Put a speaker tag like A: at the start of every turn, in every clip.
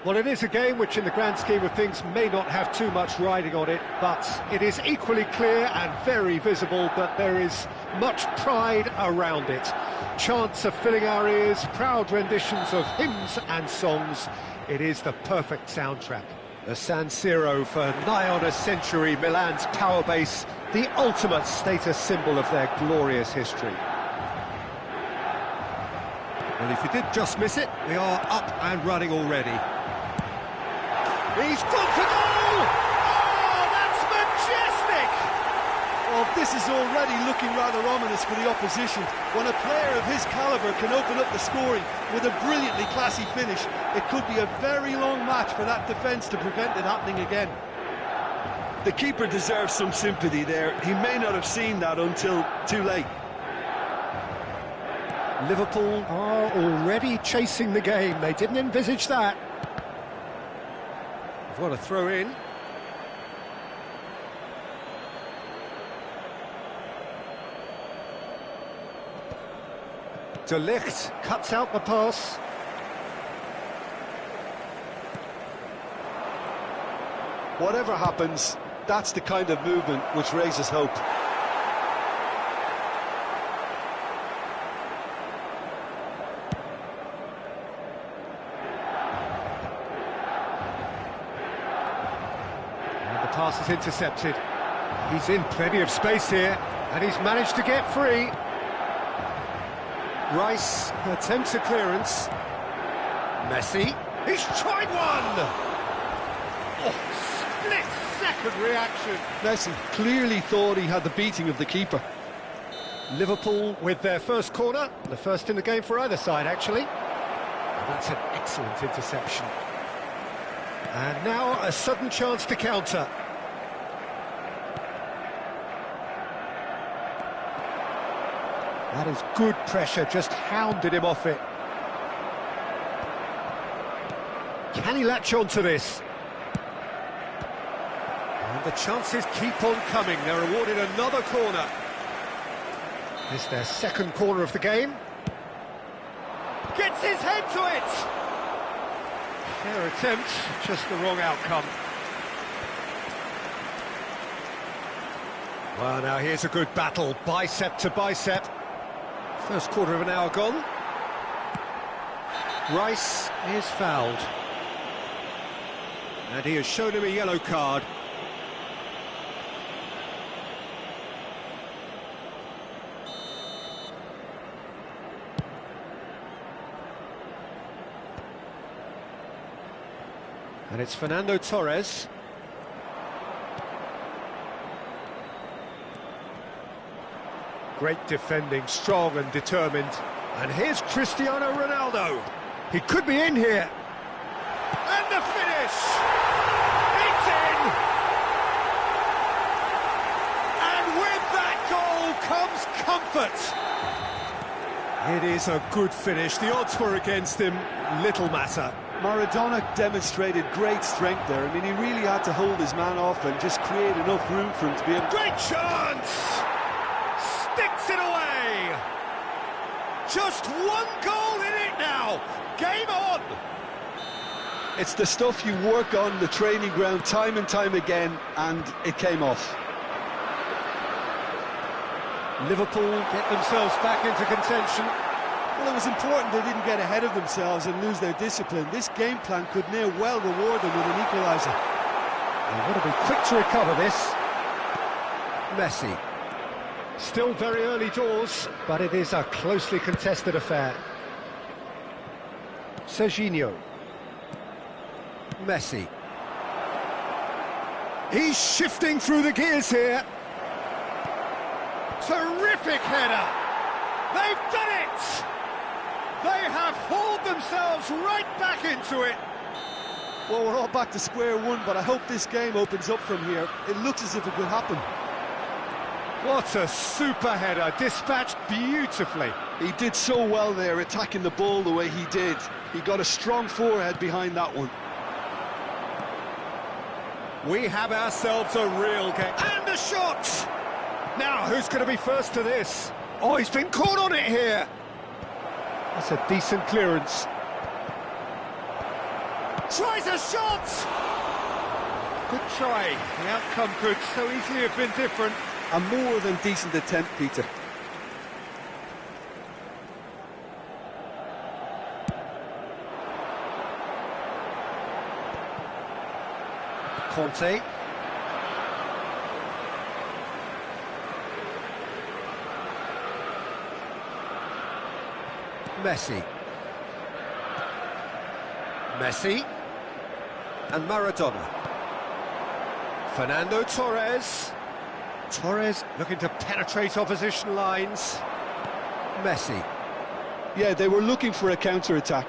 A: Well, it is a game which, in the grand scheme of things, may not have too much riding on it, but it is equally clear and very visible that there is much pride around it. Chants are filling our ears, proud renditions of hymns and songs. It is the perfect soundtrack. The San Siro, for nigh on a century, Milan's power base, the ultimate status symbol of their glorious history. Well, if you did just miss it, we are up and running already. He's gone for goal! Oh, that's majestic!
B: Well, this is already looking rather ominous for the opposition. When a player of his calibre can open up the scoring with a brilliantly classy finish, it could be a very long match for that defence to prevent it happening again. The keeper deserves some sympathy there. He may not have seen that until too late.
A: Liverpool are already chasing the game. They didn't envisage that. What a throw in. De Ligt cuts out the pass.
B: Whatever happens, that's the kind of movement which raises hope.
A: Pass is intercepted. He's in plenty of space here, and he's managed to get free. Rice attempts a clearance. Messi, he's tried one! Oh, split-second reaction.
B: Messi clearly thought he had the beating of the keeper.
A: Liverpool with their first corner, the first in the game for either side, actually. And that's an excellent interception. And now a sudden chance to counter. That is good pressure, just hounded him off it. Can he latch on to this? And the chances keep on coming. They're awarded another corner. It's their second corner of the game. Gets his head to it! Fair attempt, just the wrong outcome. Well, now here's a good battle, bicep to bicep. First quarter of an hour gone. Rice is fouled. And he has shown him a yellow card. And it's Fernando Torres. Great defending, strong and determined. And here's Cristiano Ronaldo. He could be in here. And the finish! It's in! And with that goal comes comfort. It is a good finish. The odds were against him. Little matter.
B: Maradona demonstrated great strength there. I mean, he really had to hold his man off and just create enough room for him to be able...
A: Great chance! Sticks it away! Just one goal in it now! Game on!
B: It's the stuff you work on the training ground time and time again, and it came off.
A: Liverpool get themselves back into contention.
B: Well, it was important they didn't get ahead of themselves and lose their discipline. This game plan could near well reward them with an equaliser.
A: They want to be quick to recover this. Messi. Still very early doors, but it is a closely contested affair. Serginho. Messi. He's shifting through the gears here. Terrific header. They've done it! They have hauled themselves right back into it.
B: Well, we're all back to square one, but I hope this game opens up from here. It looks as if it could happen.
A: What a super header, dispatched beautifully.
B: He did so well there, attacking the ball the way he did. He got a strong forehead behind that one.
A: We have ourselves a real game. And a shot! Now, who's going to be first to this? Oh, he's been caught on it here. That's a decent clearance. Tries a shot! Good try. The outcome could so easily have been different.
B: A more than decent attempt, Peter.
A: Conte. Messi. Messi. And Maradona. Fernando Torres. Torres looking to penetrate opposition lines. Messi.
B: Yeah, they were looking for a counter-attack.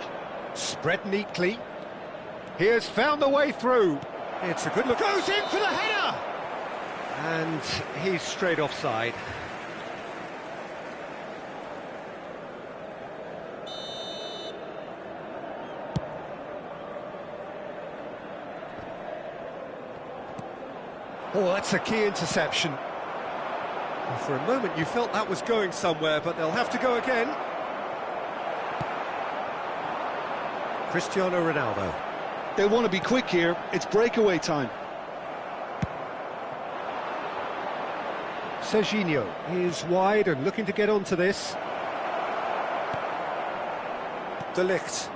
A: Spread neatly. He has found the way through. It's a good look. Goes in for the header! And he's straight offside. Oh, that's a key interception. Well, for a moment you felt that was going somewhere, but they'll have to go again. Cristiano Ronaldo.
B: They'll want to be quick here. It's breakaway time.
A: Serginho is wide and looking to get onto this. De Ligt.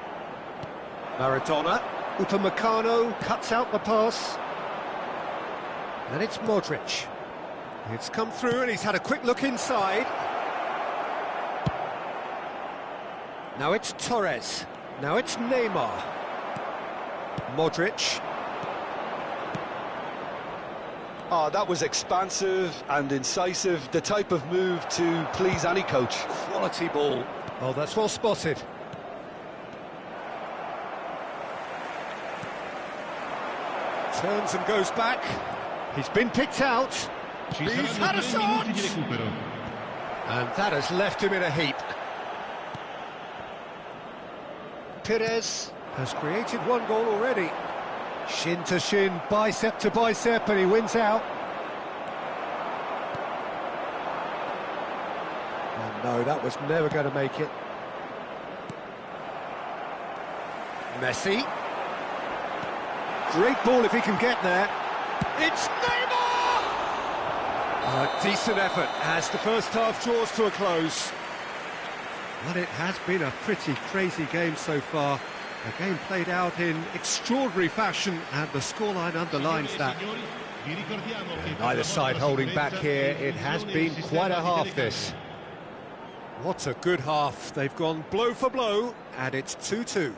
A: Maradona. Upamecano cuts out the pass. And it's Modric. It's come through and he's had a quick look inside. Now it's Torres. Now it's Neymar. Modric.
B: Oh, that was expansive and incisive, the type of move to please any coach.
A: Quality ball. Oh, that's well spotted. Turns and goes back. He's been picked out. He's had a shot! And that has left him in a heap. Perez has created one goal already. Shin to shin, bicep to bicep, and he wins out. And no, that was never going to make it. Messi. Great ball if he can get there. It's Neymar! A decent effort as the first half draws to a close. Well, it has been a pretty crazy game so far. A game played out in extraordinary fashion, and the scoreline underlines that. Neither side holding back here. It has been quite a half, this. What a good half. They've gone blow for blow, and it's 2-2.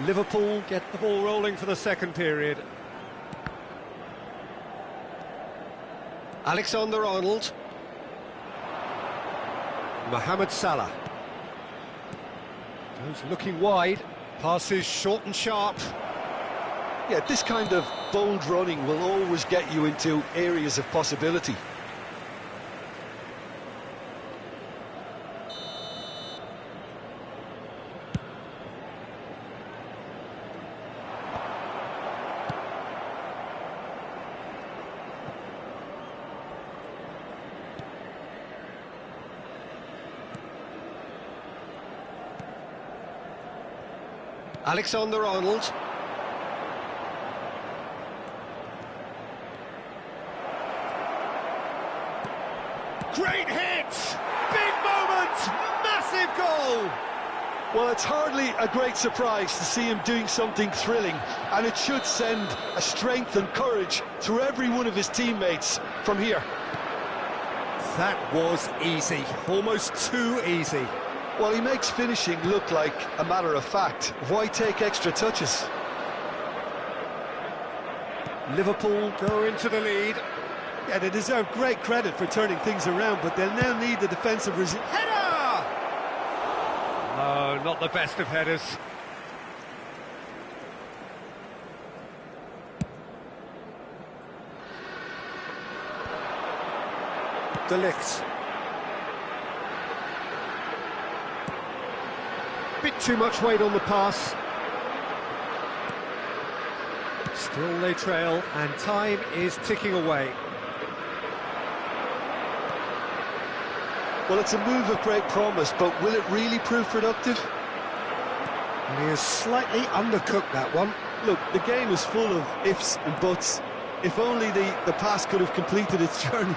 A: Liverpool get the ball rolling for the second period. Alexander-Arnold. Mohamed Salah. Goes looking wide. Passes short and sharp.
B: Yeah, this kind of bold running will always get you into areas of possibility.
A: Alexander-Arnold. Great hit! Big moment! Massive goal!
B: Well, it's hardly a great surprise to see him doing something thrilling, and it should send a strength and courage through every one of his teammates from here.
A: That was easy, almost too easy.
B: Well, he makes finishing look like a matter of fact. Why take extra touches?
A: Liverpool go into the lead.
B: Yeah, they deserve great credit for turning things around, but they'll now need the defensive
A: Header! No, not the best of headers. De Ligt. Bit too much weight on the pass. Still they trail, and time is ticking away.
B: Well, it's a move of great promise, but will it really prove productive?
A: And he has slightly undercooked that one.
B: Look, the game is full of ifs and buts. If only the pass could have completed its journey.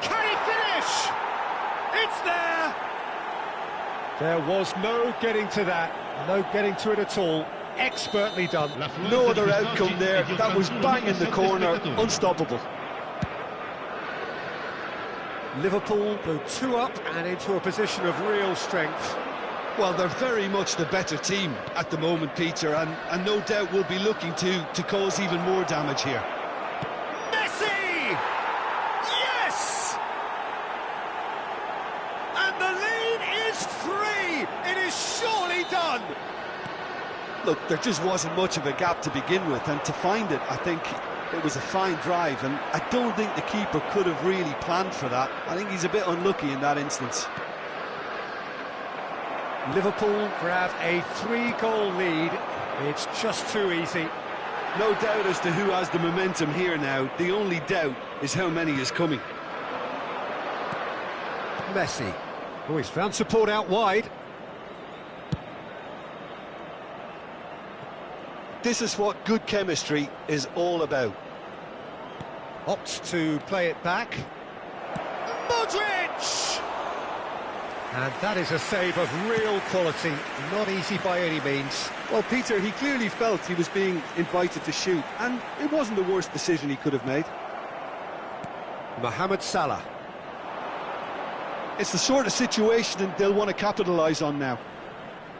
A: Can he finish? It's there! There was no getting to that. No getting to it at all. Expertly done.
B: No other outcome there. That was bang in the corner. Unstoppable.
A: Liverpool go 2 up and into a position of real strength.
B: Well, they're very much the better team at the moment, Peter, and no doubt will be looking to cause even more damage here.
A: Messi! Yes! And the lead is 3! It is surely done!
B: Look, there just wasn't much of a gap to begin with, and to find it, I think it was a fine drive, and I don't think the keeper could have really planned for that. I think he's a bit unlucky in that instance.
A: Liverpool grab a 3-goal lead. It's just too easy.
B: No doubt as to who has the momentum here now. The only doubt is how many is coming.
A: Messi. Oh, he's found support out wide.
B: This is what good chemistry is all about.
A: Opts to play it back. Modric! And that is a save of real quality, not easy by any means.
B: Well, Peter, he clearly felt he was being invited to shoot, and it wasn't the worst decision he could have made.
A: Mohamed Salah.
B: It's the sort of situation they'll want to capitalise on now.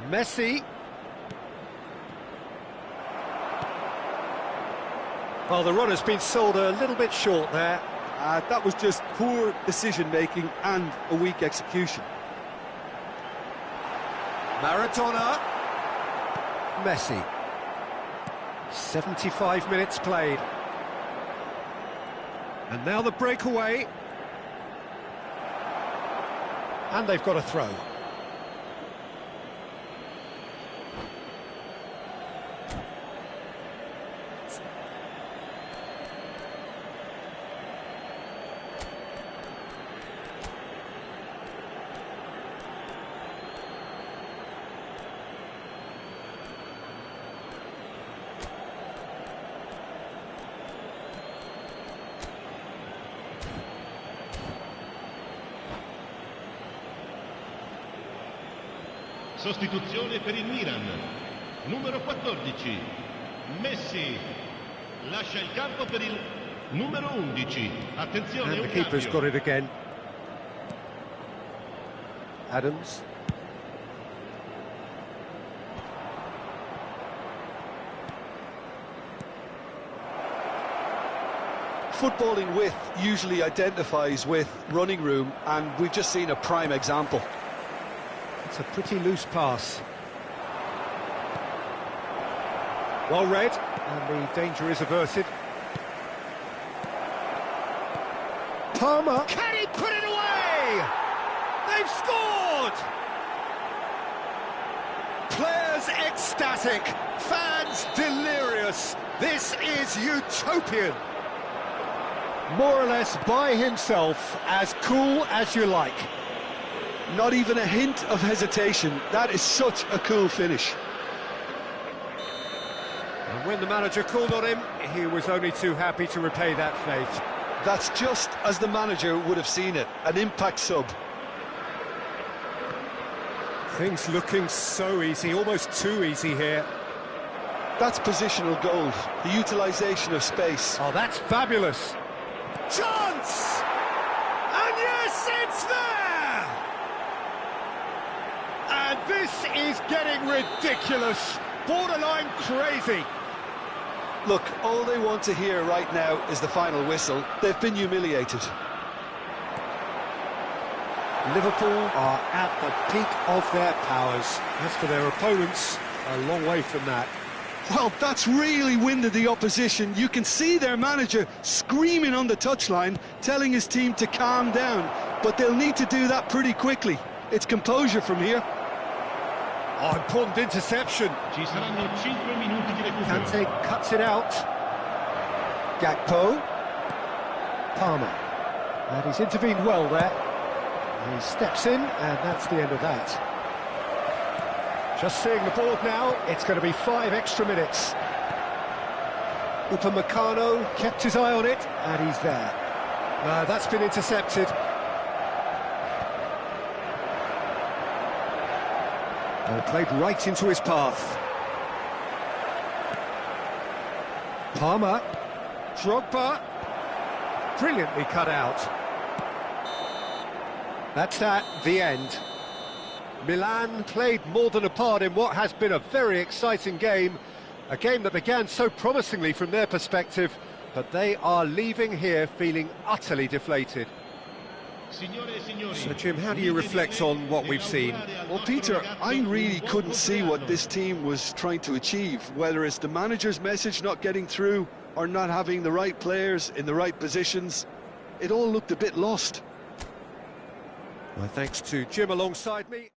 A: Messi. Well, the run has been sold a little bit short there.
B: That was just poor decision-making and a weak execution.
A: Maradona. Messi. 75 minutes played. And now the breakaway. And they've got a throw.
C: Sostituzione per il Milan, numero 14, Messi, lascia il campo per il numero 11, attenzione,
A: And the keeper's got it again. Adams.
B: Footballing width usually identifies with running room, and we've just seen a prime example.
A: It's a pretty loose pass. Well read, and the danger is averted. Palmer. Can he put it away? They've scored! Players ecstatic, fans delirious. This is utopian. More or less by himself, as cool as you like.
B: Not even a hint of hesitation. That is such a cool finish.
A: And when the manager called on him, he was only too happy to repay that faith.
B: That's just as the manager would have seen it, an impact sub.
A: Things looking so easy, almost too easy here.
B: That's positional gold, the utilisation of space.
A: Oh, that's fabulous. Chance! And yes, it's there! And this is getting ridiculous, borderline crazy.
B: Look, all they want to hear right now is the final whistle. They've been humiliated.
A: Liverpool are at the peak of their powers. As for their opponents, a long way from that.
B: Well, that's really winded the opposition. You can see their manager screaming on the touchline, telling his team to calm down. But they'll need to do that pretty quickly. It's composure from here.
A: Oh, important interception.
C: Ci saranno 5 minuti di recupero.
A: Kante cuts it out. Gakpo. Palmer. And he's intervened well there. He steps in, and that's the end of that. Just seeing the board now, it's going to be 5 extra minutes. Upamecano kept his eye on it, and he's there. That's been intercepted. Played right into his path. Palmer. Drogba. Brilliantly cut out. That's the end. Milan played more than a part in what has been a very exciting game. A game that began so promisingly from their perspective, but they are leaving here feeling utterly deflated. So, Jim, how do you reflect on what we've seen?
B: Well, Peter, I really couldn't see what this team was trying to achieve, whether it's the manager's message not getting through or not having the right players in the right positions. It all looked a bit lost.
A: Well, thanks to Jim alongside me.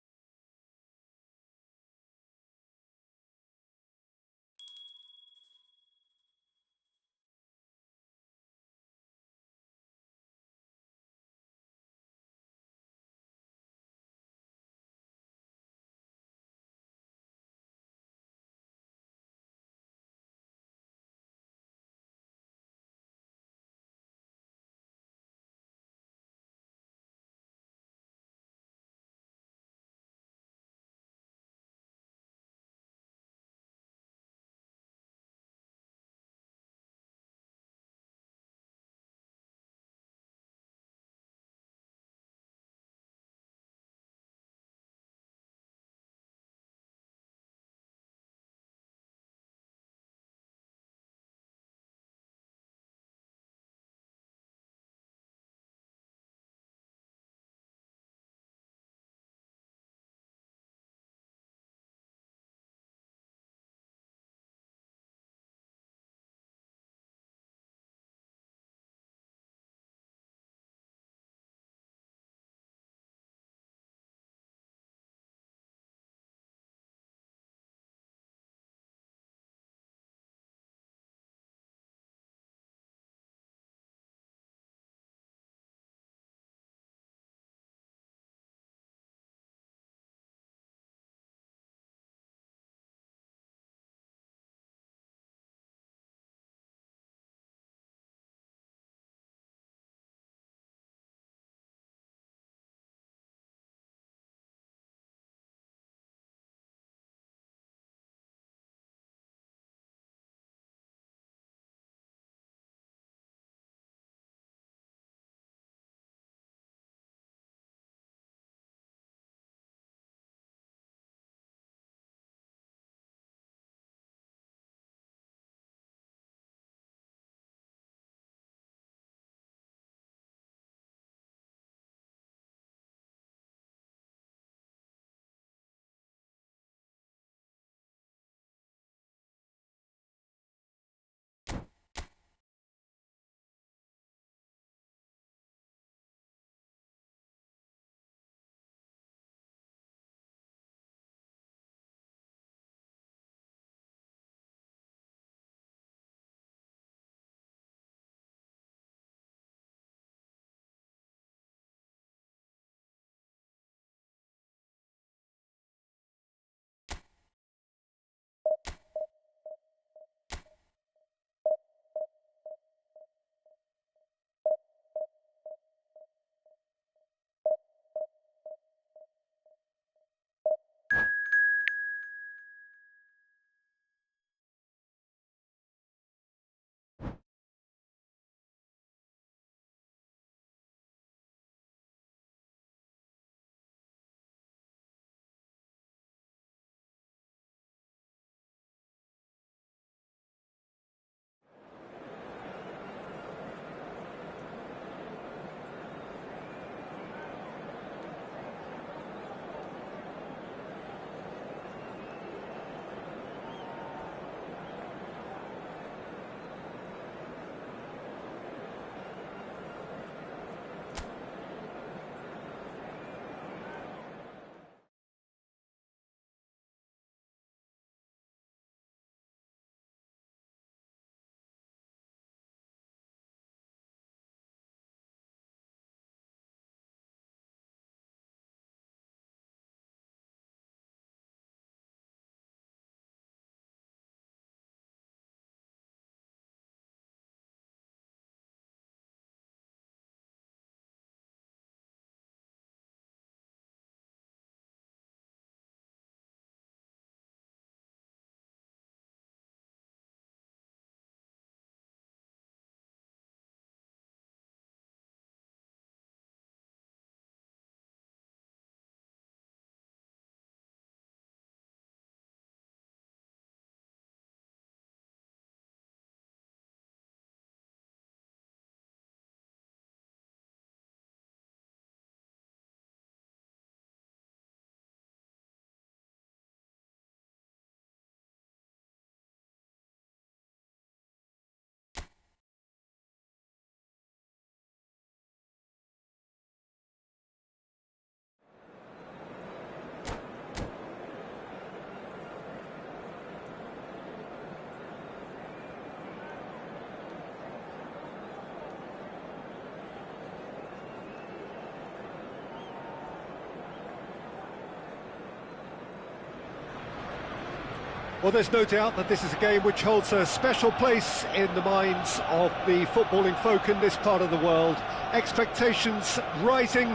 A: Well, there's no doubt that this is a game which holds a special place in the minds of the footballing folk in this part of the world. Expectations rising,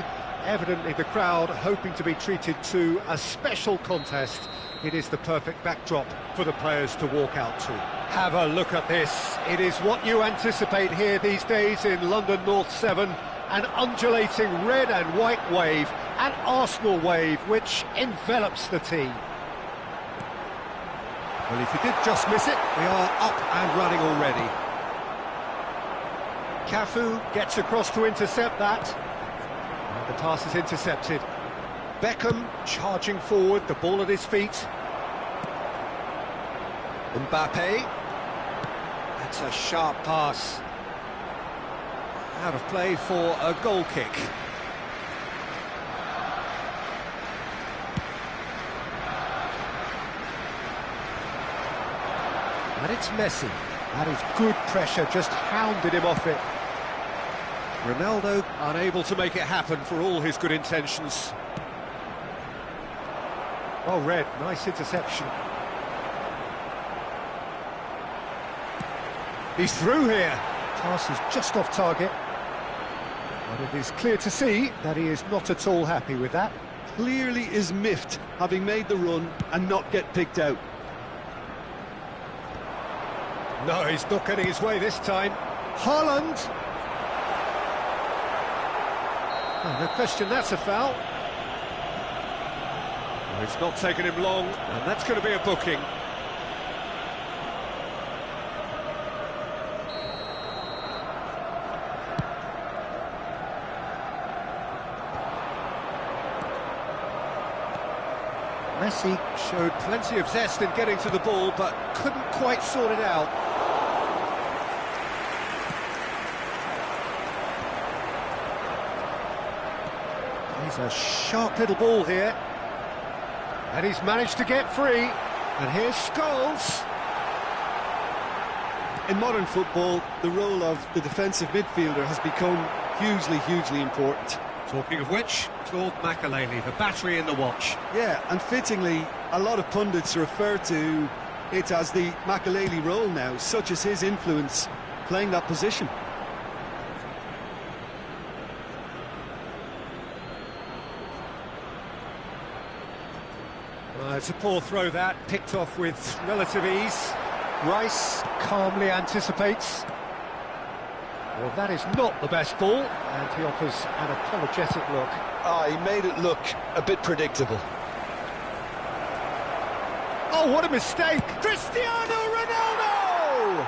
A: evidently the crowd hoping to be treated to a special contest. It is the perfect backdrop for the players to walk out to. Have a look at this. It is what you anticipate here these days in London North 7. An undulating red and white wave, an Arsenal wave which envelops the team. Well, if he did just miss it, we are up and running already. Cafu gets across to intercept that. And the pass is intercepted. Beckham charging forward, the ball at his feet. Mbappe. That's a sharp pass. Out of play for a goal kick. And it's Messi. That is good pressure, just hounded him off it. Ronaldo unable to make it happen for all his good intentions. Oh, Red, nice interception. He's through here. Pass is just off target. But it is clear to see that he is not at all happy with that.
B: Clearly is miffed, having made the run and not get picked out.
A: No, he's not getting his way this time. Haaland. Oh, no question, that's a foul. Well, it's not taken him long, and that's going to be a booking. Messi showed plenty of zest in getting to the ball, but couldn't quite sort it out. He's a sharp little ball here. And he's managed to get free. And here's Scholes.
B: In modern football, the role of the defensive midfielder has become hugely important.
A: Talking of which, Claude Makelele, the battery in the watch.
B: Yeah, and fittingly, a lot of pundits refer to it as the Makelele role now, such as his influence playing that position.
A: It's a poor throw that, picked off with relative ease. Rice calmly anticipates. Well, that is not the best ball, and he offers an apologetic look.
B: He made it look a bit predictable.
A: Oh, what a mistake! Cristiano Ronaldo!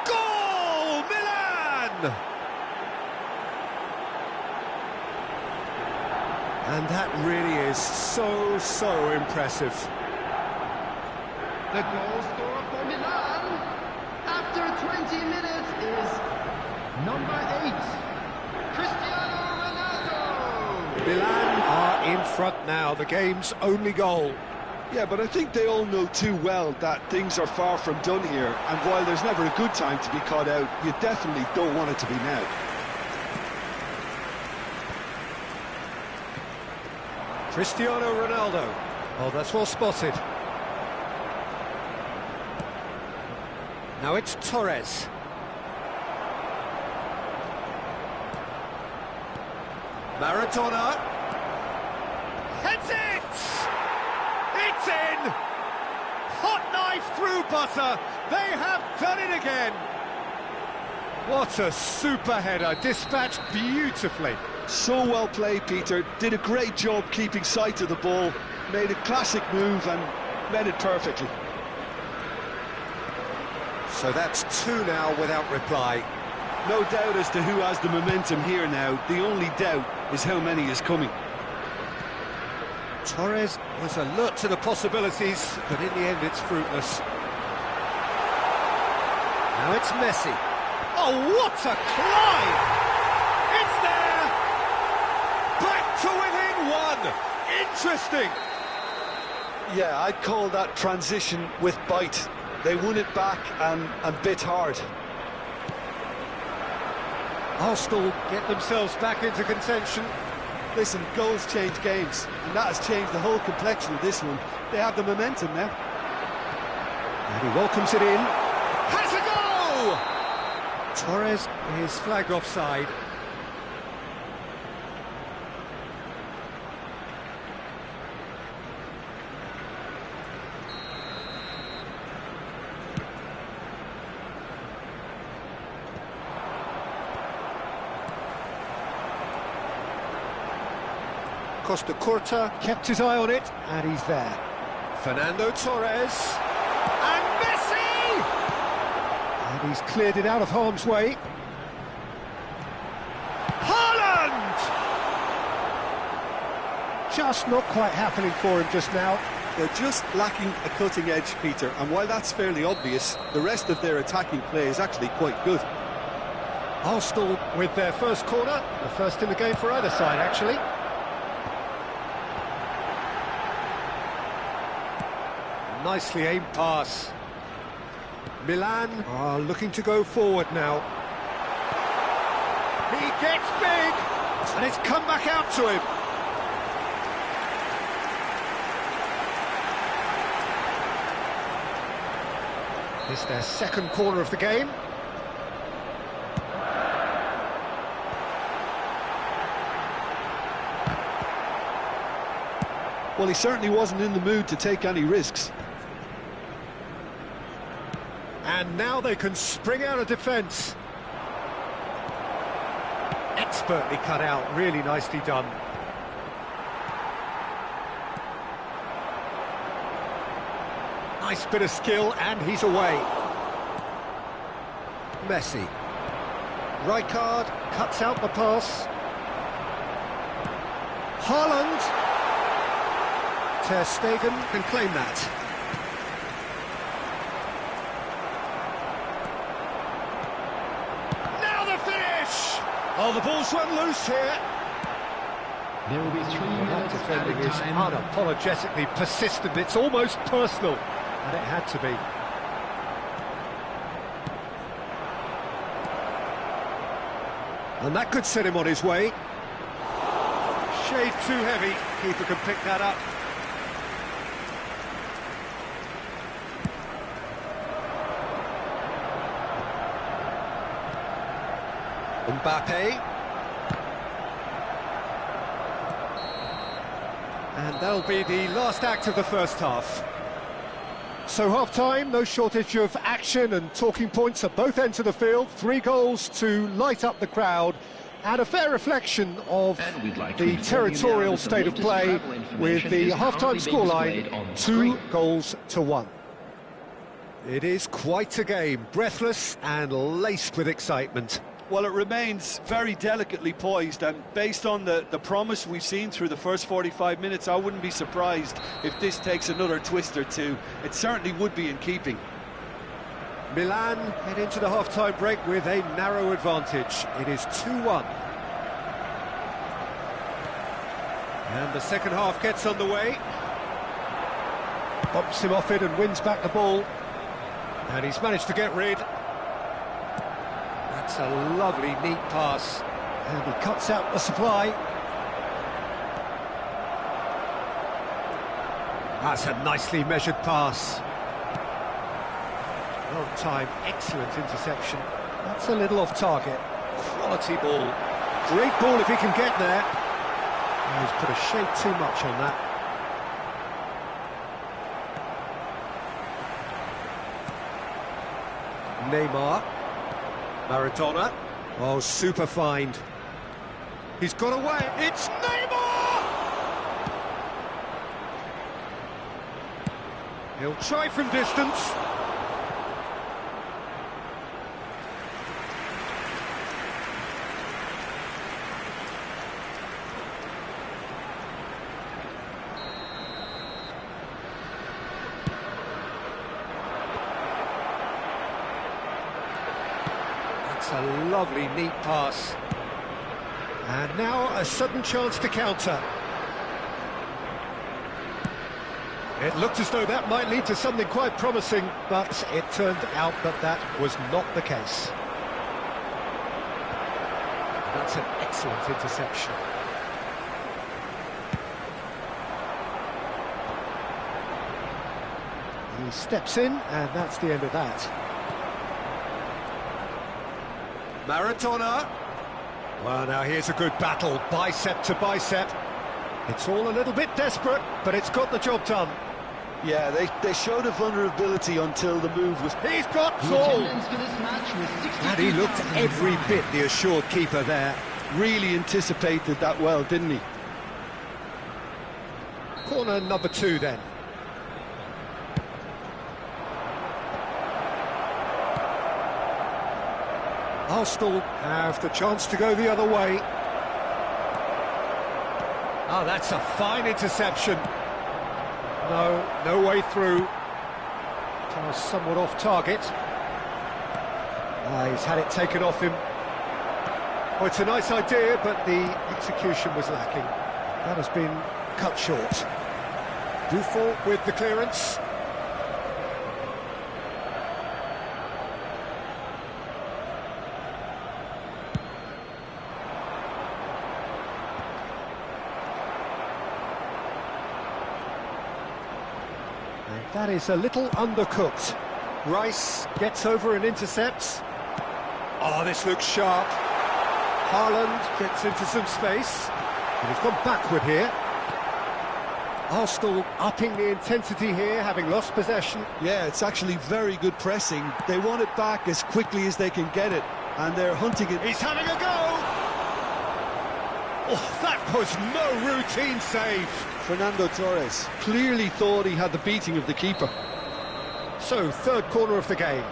A: Goal, Milan! And that really is so impressive.
D: The goal scorer for Milan after 20 minutes is number 8, Cristiano Ronaldo.
A: Milan are in front now, the game's only goal.
B: Yeah, but I think they all know too well that things are far from done here, and while there's never a good time to be caught out, you definitely don't want it to be now.
A: Cristiano Ronaldo. Oh, that's well spotted. Now it's Torres. Maradona. Heads it! It's in! Hot knife through butter. They have done it again. What a super header, dispatched beautifully.
B: So well played, Peter. Did a great job keeping sight of the ball, made a classic move and met it perfectly.
A: So that's 2 now without reply.
B: No doubt as to who has the momentum here now. The only doubt is how many is coming.
A: Torres was alert to the possibilities, but in the end it's fruitless. Now it's Messi. Oh, what a climb! It's there! Back to within 1! Interesting!
B: Yeah, I'd call that transition with bite. They won it back and bit hard.
A: Arsenal get themselves back into contention.
B: Listen, goals change games, and that has changed the whole complexion of this one. They have the momentum now.
A: And he welcomes it in. Has a goal! Torres is flagged offside. Costa Curta kept his eye on it, and he's there. Fernando Torres, and Messi! And he's cleared it out of harm's way. Haaland! Just not quite happening for him just now.
B: They're just lacking a cutting edge, Peter, and while that's fairly obvious, the rest of their attacking play is actually quite good.
A: Arsenal with their first corner, the first in the game for either side, actually. Nicely aimed pass. Milan are looking to go forward now. He gets big, and it's come back out to him. It's their second corner of the game.
B: Well, he certainly wasn't in the mood to take any risks.
A: And now they can spring out of defence. Expertly cut out, really nicely done. Nice bit of skill, and he's away. Messi. Rijkaard cuts out the pass. Haaland. Ter Stegen can claim that. Oh, the ball's run loose here.
D: There will be 3 minutes
A: Defending
D: added
A: is
D: time.
A: unapologetically persistent. It's almost personal, and it had to be. And that could set him on his way. Shade too heavy. Keeper can pick that up. Mbappe. And that'll be the last act of the first half. So half-time, no shortage of action and talking points at both ends of the field. 3 goals to light up the crowd, and a fair reflection of the territorial state of play, with the half-time scoreline 2-1. It is quite a game, breathless and laced with excitement.
B: Well, it remains very delicately poised, and based on the promise we've seen through the first 45 minutes, I wouldn't be surprised if this takes another twist or two. It certainly would be in keeping.
A: Milan head into the half-time break with a narrow advantage. It is 2-1. And the second half gets underway. Bumps him off it and wins back the ball. And he's managed to get rid. That's a lovely, neat pass. And he cuts out the supply. That's a nicely measured pass. Well timed, excellent interception. That's a little off target. Quality ball. Great ball if he can get there. Oh, he's put a shade too much on that. Neymar. Maradona. Oh, super find. He's got away. It's Neymar! He'll try from distance. A lovely, neat pass. And now a sudden chance to counter. It looked as though that might lead to something quite promising, but it turned out that that was not the case. That's an excellent interception. He steps in, and that's the end of that. Maradona. Well, now here's a good battle, bicep to bicep. It's all a little bit desperate, but it's got the job done.
B: Yeah, they showed a vulnerability until the move was...
A: He's got Paul! And he looked every bit the assured keeper there.
B: Really anticipated that well, didn't he?
A: Corner number 2 then. Arsenal have the chance to go the other way. Oh, that's a fine interception. No way through. Somewhat off target. He's had it taken off him. Oh, it's a nice idea, but the execution was lacking. That has been cut short. Buffon with the clearance. That is a little undercooked. Rice gets over and intercepts. Oh, this looks sharp. Haaland gets into some space. And he's gone backward here. Arsenal upping the intensity here, having lost possession.
B: Yeah, it's actually very good pressing. They want it back as quickly as they can get it, and they're hunting it.
A: He's having a go! Oh, that was no routine save.
B: Fernando Torres clearly thought he had the beating of the keeper.
A: So, third corner of the game.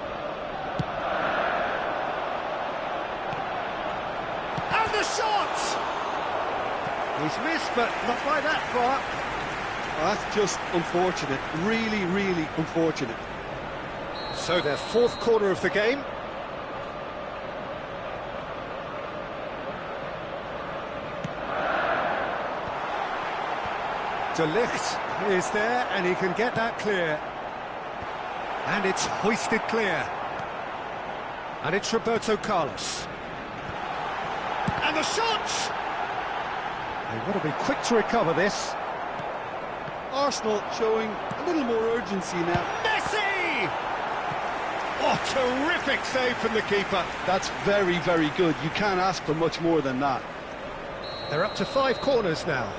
A: And the shot! He's missed, but not by that far.
B: Well, that's just unfortunate. Really, really unfortunate.
A: So, their fourth corner of the game. De Ligt is there, and he can get that clear. And it's hoisted clear. And it's Roberto Carlos. And the shot! They've got to be quick to recover this.
B: Arsenal showing a little more urgency now.
A: Messi! Oh, terrific save from the keeper.
B: That's very, very good. You can't ask for much more than that.
A: They're up to 5 corners now.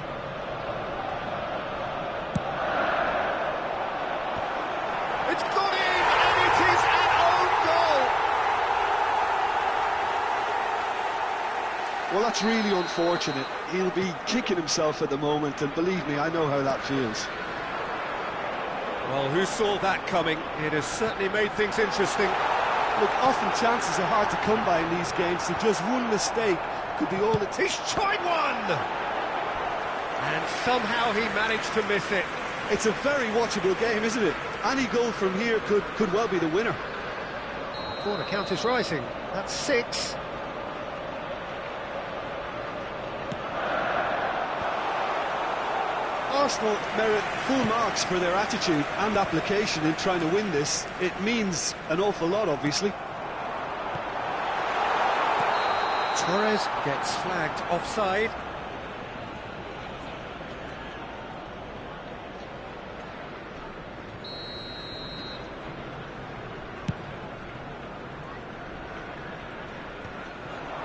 A: It's got in, and it is an own goal!
B: Well, that's really unfortunate. He'll be kicking himself at the moment, and believe me, I know how that feels.
A: Well, who saw that coming? It has certainly made things interesting.
B: Look, often chances are hard to come by in these games, so just one mistake could be all it takes.
A: He's tried one! And somehow he managed to miss it.
B: It's a very watchable game, isn't it? Any goal from here could well be the winner.
A: Corner count is rising. That's 6.
B: Arsenal merit full marks for their attitude and application in trying to win this. It means an awful lot, obviously.
A: Torres gets flagged offside.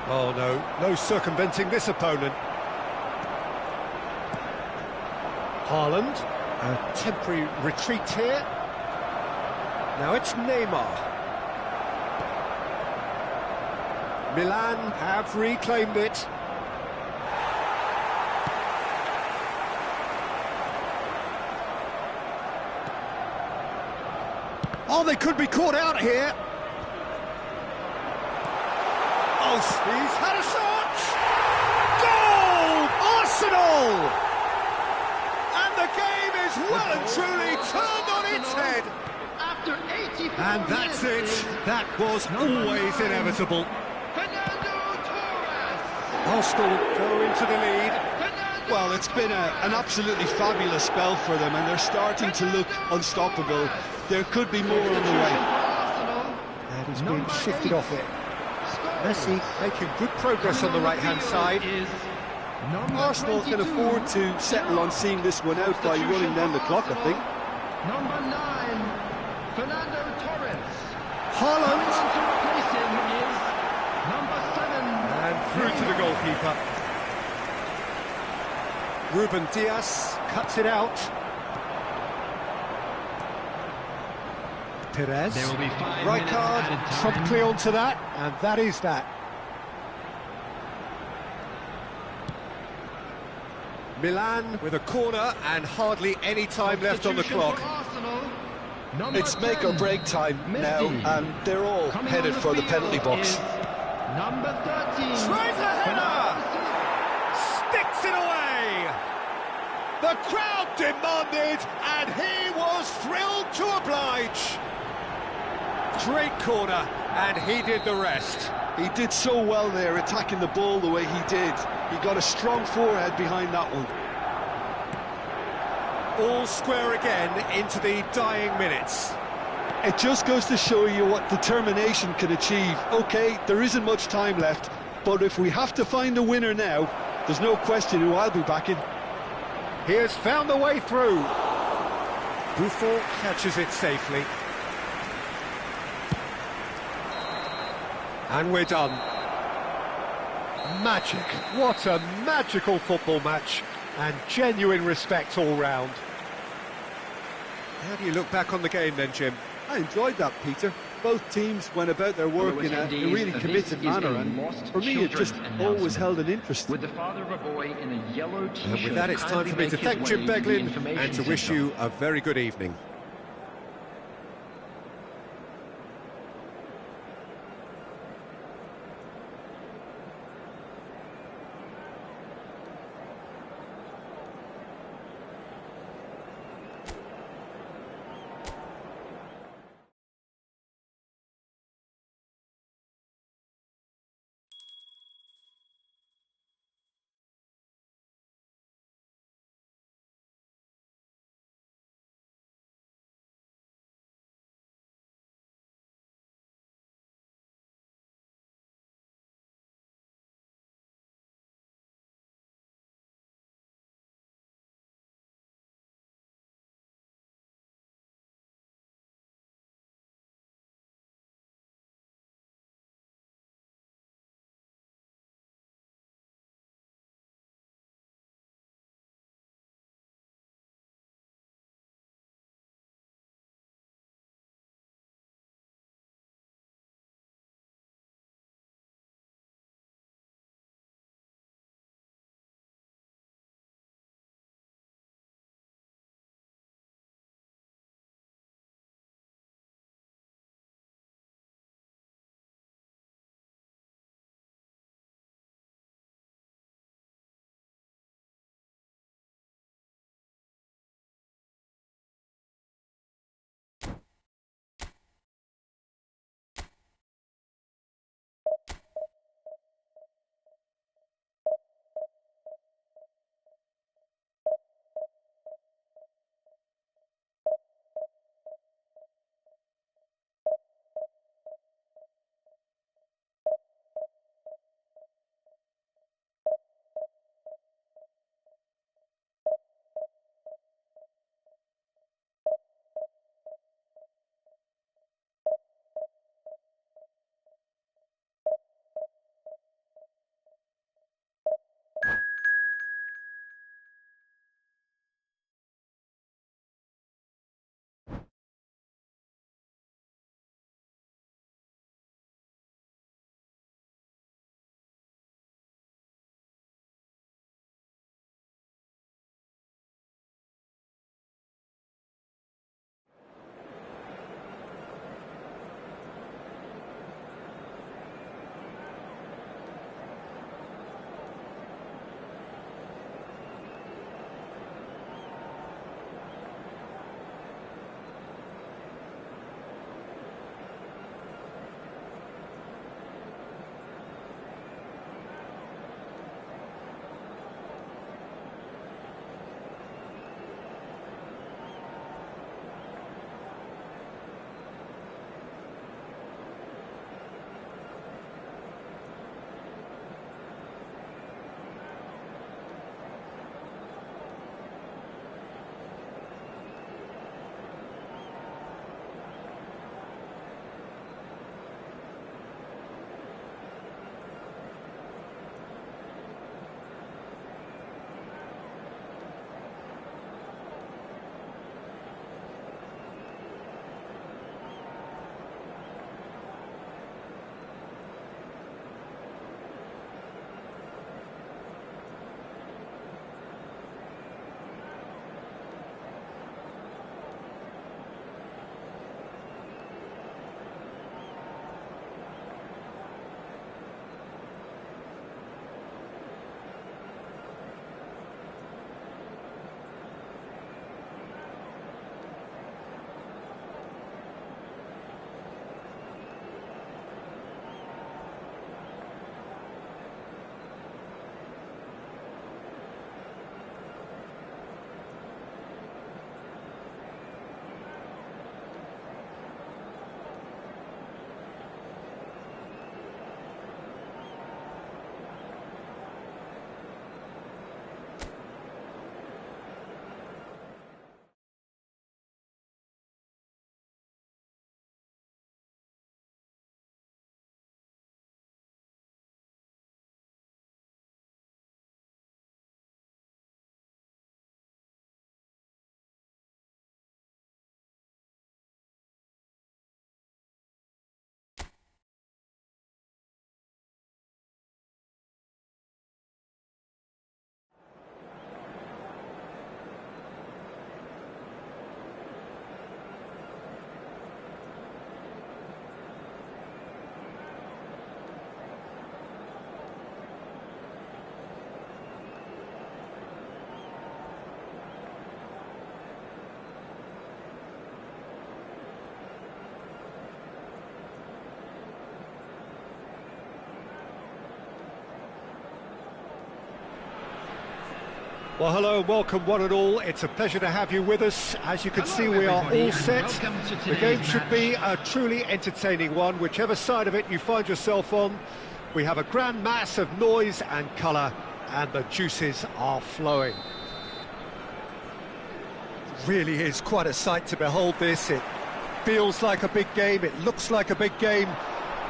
A: Oh no circumventing this opponent. Haaland, a temporary retreat here. Now it's Neymar. Milan have reclaimed it. Oh, they could be caught out here. Oh, he's had a shot! Goal! Arsenal! And the game is well and truly turned on its head. And that's it. That was always inevitable. Arsenal go into the lead.
B: Well, it's been an absolutely fabulous spell for them, and they're starting to look unstoppable. There could be more on the way.
A: And he's been shifted off it. Messi making good progress on the right-hand side.
B: Arsenal can afford to settle on seeing this one out by running down the clock, I think.
D: Number 9. Fernando Torres.
A: Haaland.
D: Coming on to replace him is number 7.
A: And through to the goalkeeper. Ruben Diaz cuts it out. Perez.
D: There will be 5
A: Right
D: minutes
A: card,
D: added time.
A: promptly onto that, and that is that. Milan with a corner and hardly any time left on the
D: Substitution
A: clock.
D: for Arsenal. Number
B: It's make or
D: 10,
B: break time now,
D: Messi.
B: and they're all
D: Coming
B: headed
D: on
B: for the
D: field
B: penalty box.
D: is number 13.
A: Tries a header! Sticks it away! The crowd demanded, and he was thrilled to oblige. Great corner, and he did the rest.
B: He did so well there, attacking the ball the way he did. He got a strong forehead behind that one.
A: All square again into the dying minutes.
B: It just goes to show you what determination can achieve. OK, there isn't much time left, but if we have to find a winner now, there's no question who I'll be backing.
A: He has found the way through. Buffon catches it safely. And we're done. Magic. What a magical football match. And genuine respect all round. How do you look back on the game then, Jim?
B: I enjoyed that, Peter. Both teams went about their work in a really committed manner, and for me it just always held an interest.
D: With the father of a boy in a yellow t-shirt.
A: And with that, it's time for me to thank Jim Beglin and to wish you a very good evening. Well, hello and welcome one and all. It's a pleasure to have you with us. As you can
D: Hello,
A: see, we are
D: everybody,
A: all
D: and
A: set.
D: welcome to
A: The
D: today's
A: game should be
D: match.
A: a truly entertaining one, whichever side of it you find yourself on. We have a grand mass of noise and colour, and the juices are flowing. Really is quite a sight to behold this. It feels like a big game, it looks like a big game.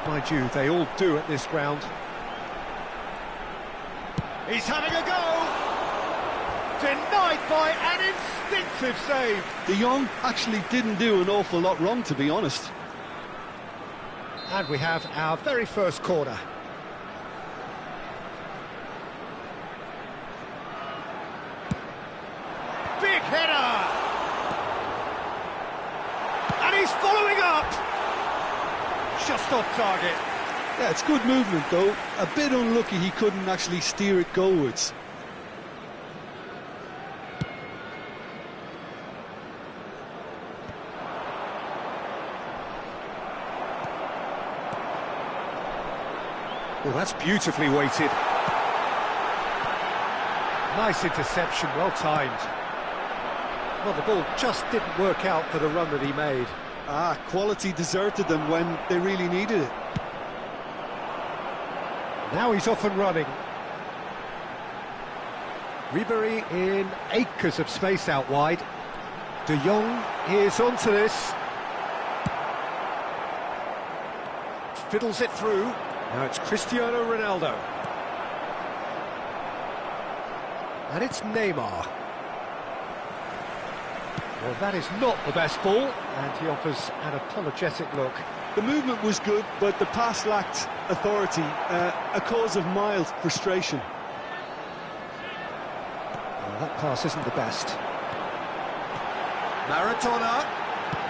A: Mind you, they all do at this ground. He's having a go! Denied by an instinctive save.
B: De Jong actually didn't do an awful lot wrong, to be honest.
A: And we have our very first corner. Big header! And he's following up! Just off target.
B: Yeah, it's good movement, though. A bit unlucky he couldn't actually steer it goalwards.
A: Oh, that's beautifully weighted. Nice interception, well timed. Well, the ball just didn't work out for the run that he made.
B: Quality deserted them when they really needed it.
A: Now he's off and running. Ribery in acres of space out wide. De Jong is onto this. Fiddles it through. Now it's Cristiano Ronaldo. And it's Neymar. Well, that is not the best ball, and he offers an apologetic look.
B: The movement was good, but the pass lacked authority, a cause of mild frustration.
A: Well, that pass isn't the best. Maradona,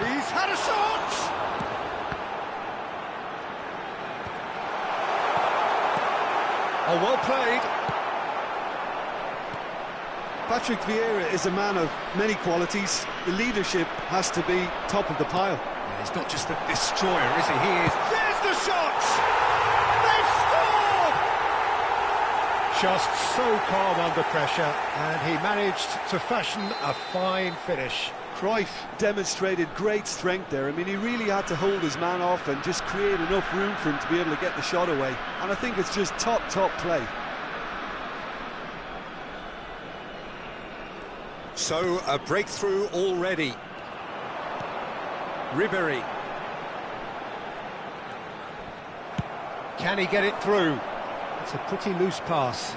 A: he's had a shot! Oh, well played.
B: Patrick Vieira is a man of many qualities. The leadership has to be top of the pile.
A: Yeah, he's not just a destroyer, is he? He is. There's the shot! They've scored! Just so calm under pressure, and he managed to fashion a fine finish.
B: Cruyff demonstrated great strength there. I mean, he really had to hold his man off and just create enough room for him to be able to get the shot away. And I think it's just top play.
A: So, a breakthrough already. Ribery. Can he get it through? It's a pretty loose pass.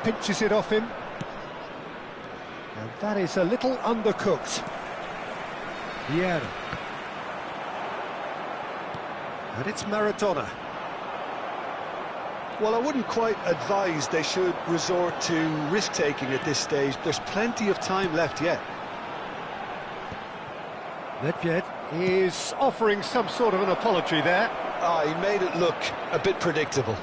A: Pinches it off him. And that is a little undercooked. Vieira. And it's Maradona.
B: Well, I wouldn't quite advise they should resort to risk-taking at this stage. There's plenty of time left yet.
A: Nedved is offering some sort of an apology there.
B: He made it look a bit predictable.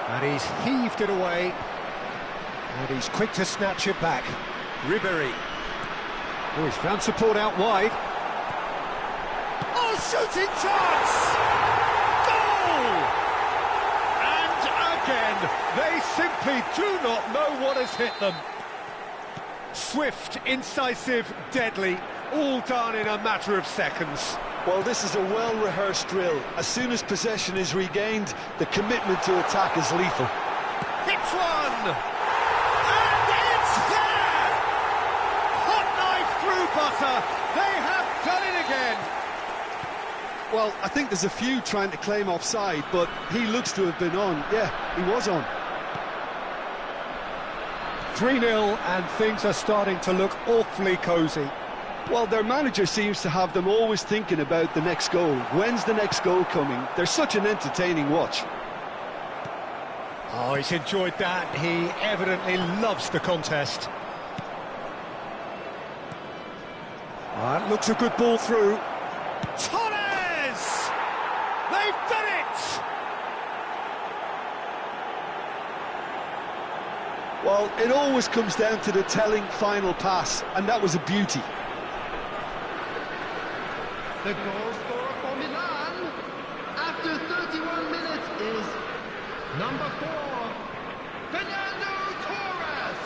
A: And he's heaved it away. And he's quick to snatch it back. Ribery. Oh, he's found support out wide. Oh, shooting chance! Goal! And again, they simply do not know what has hit them. Swift, incisive, deadly, all done in a matter of seconds.
B: Well, this is a well-rehearsed drill. As soon as possession is regained, the commitment to attack is lethal.
A: Hits one! And it's there! Hot knife through butter. They have done it again.
B: Well, I think there's a few trying to claim offside, but he looks to have been on. Yeah, he was on.
A: 3-0, and things are starting to look awfully cosy.
B: Well, their manager seems to have them always thinking about the next goal. When's the next goal coming? They're such an entertaining watch.
A: Oh, he's enjoyed that. He evidently loves the contest. That looks a good ball through. Torres! They've done it!
B: Well, it always comes down to the telling final pass, and that was a beauty.
D: The goal scorer for Milan after 31 minutes is number 4, Fernando Torres.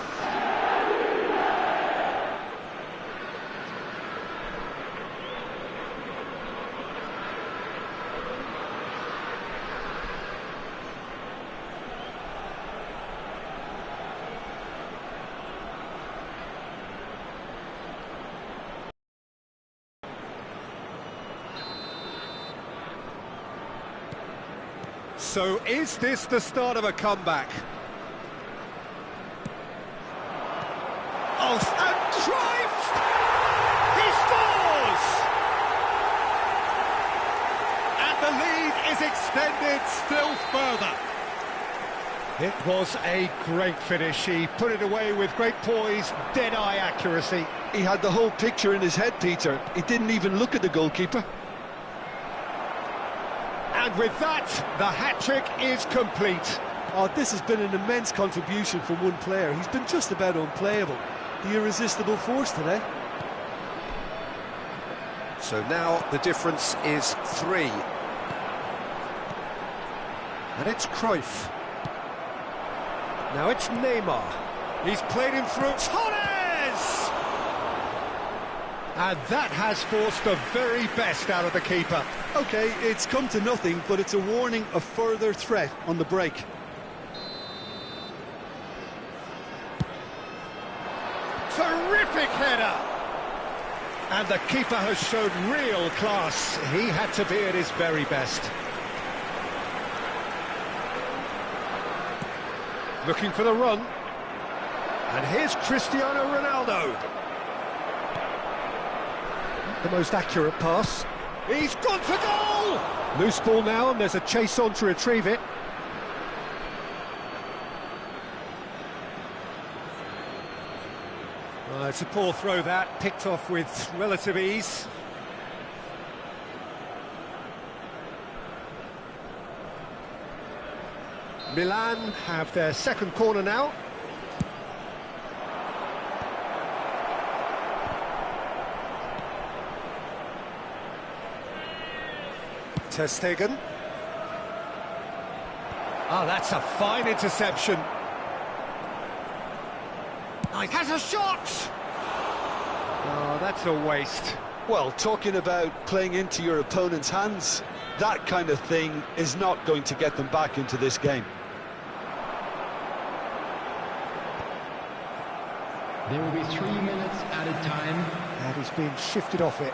A: So is this the start of a comeback? Oh, and Cruyff! He scores! And the lead is extended still further. It was a great finish. He put it away with great poise, dead-eye accuracy.
B: He had the whole picture in his head, Peter. He didn't even look at the goalkeeper.
A: And with that, the hat-trick is complete.
B: Oh, this has been an immense contribution from one player. He's been just about unplayable. The irresistible force today.
A: So now the difference is 3. And it's Cruyff. Now it's Neymar. He's played him through. Torres! And that has forced the very best out of the keeper.
B: OK, it's come to nothing, but it's a warning of further threat on the break.
A: Terrific header! And the keeper has shown real class. He had to be at his very best. Looking for the run. And here's Cristiano Ronaldo. The most accurate pass. He's gone for goal! Loose ball now, and there's a chase on to retrieve it. It's a poor throw that, picked off with relative ease. Milan have their second corner now. Ter Stegen. Oh, that's a fine interception. Nice. Has a shot! Oh, that's a waste.
B: Well, talking about playing into your opponent's hands, that kind of thing is not going to get them back into this game.
D: There will be 3 minutes added time.
A: And he's been shifted off it.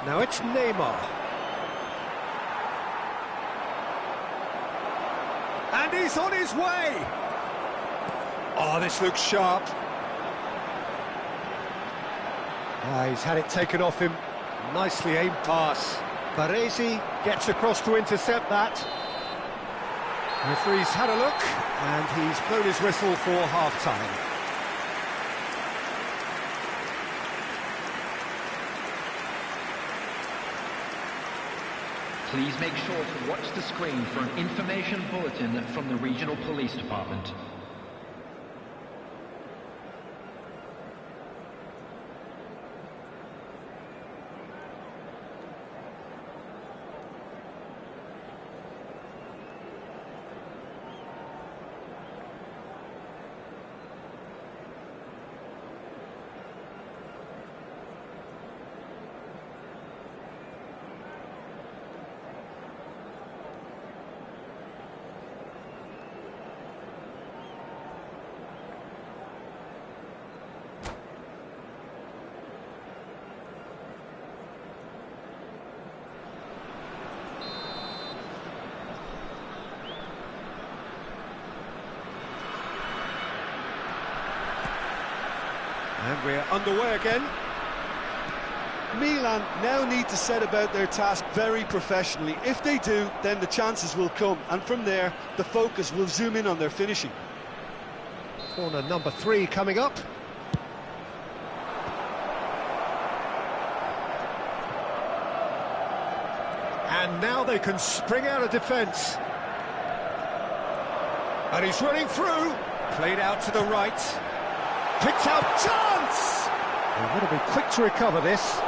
A: Now it's Neymar. And he's on his way! Oh, this looks sharp. He's had it taken off him. Nicely aimed pass. Baresi gets across to intercept that. The referee's had a look, and he's blown his whistle for half-time.
E: Please make sure to watch the screen for an information bulletin from the Regional Police Department.
A: And we're underway again.
B: Milan now need to set about their task very professionally. If they do, then the chances will come, and from there, the focus will zoom in on their finishing.
A: Corner number 3 coming up. And now they can spring out of defence. And he's running through. Played out to the right. Picked out, chance! They've got to be quick to recover this.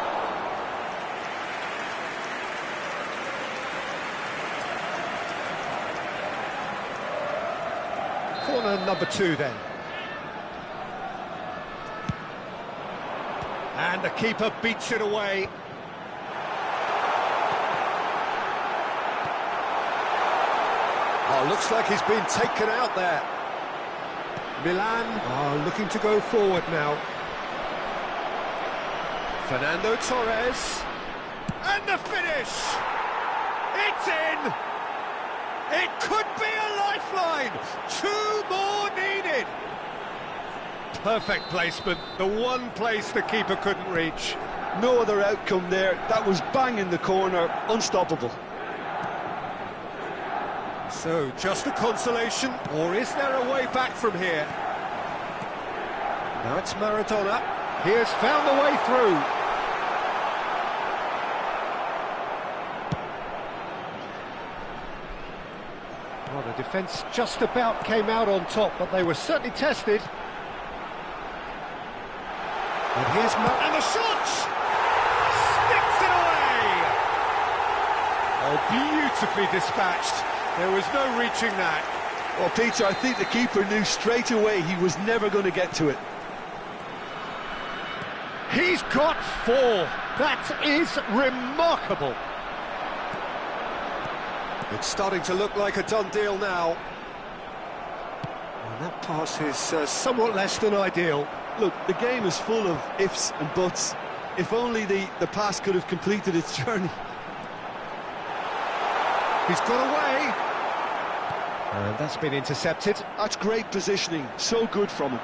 A: corner number 2 then. And the keeper beats it away. Oh, looks like he's been taken out there. Milan are looking to go forward now. Fernando Torres. And the finish! It's in! It could be a lifeline! 2 more needed! Perfect placement, the one place the keeper couldn't reach.
B: No other outcome there. That was bang in the corner, unstoppable.
A: So, just a consolation, or is there a way back from here? Now it's Maradona. He has found the way through. Well, the defence just about came out on top, but they were certainly tested. And here's and the shot! Sticks it away! Oh, beautifully dispatched. There was no reaching that.
B: Well, Peter, I think the keeper knew straight away he was never going to get to it.
A: He's got 4. That is remarkable. It's starting to look like a done deal now. And that pass is somewhat less than ideal.
B: Look, the game is full of ifs and buts. If only the pass could have completed its journey.
A: He's got away. And that's been intercepted.
B: That's great positioning. So good from him.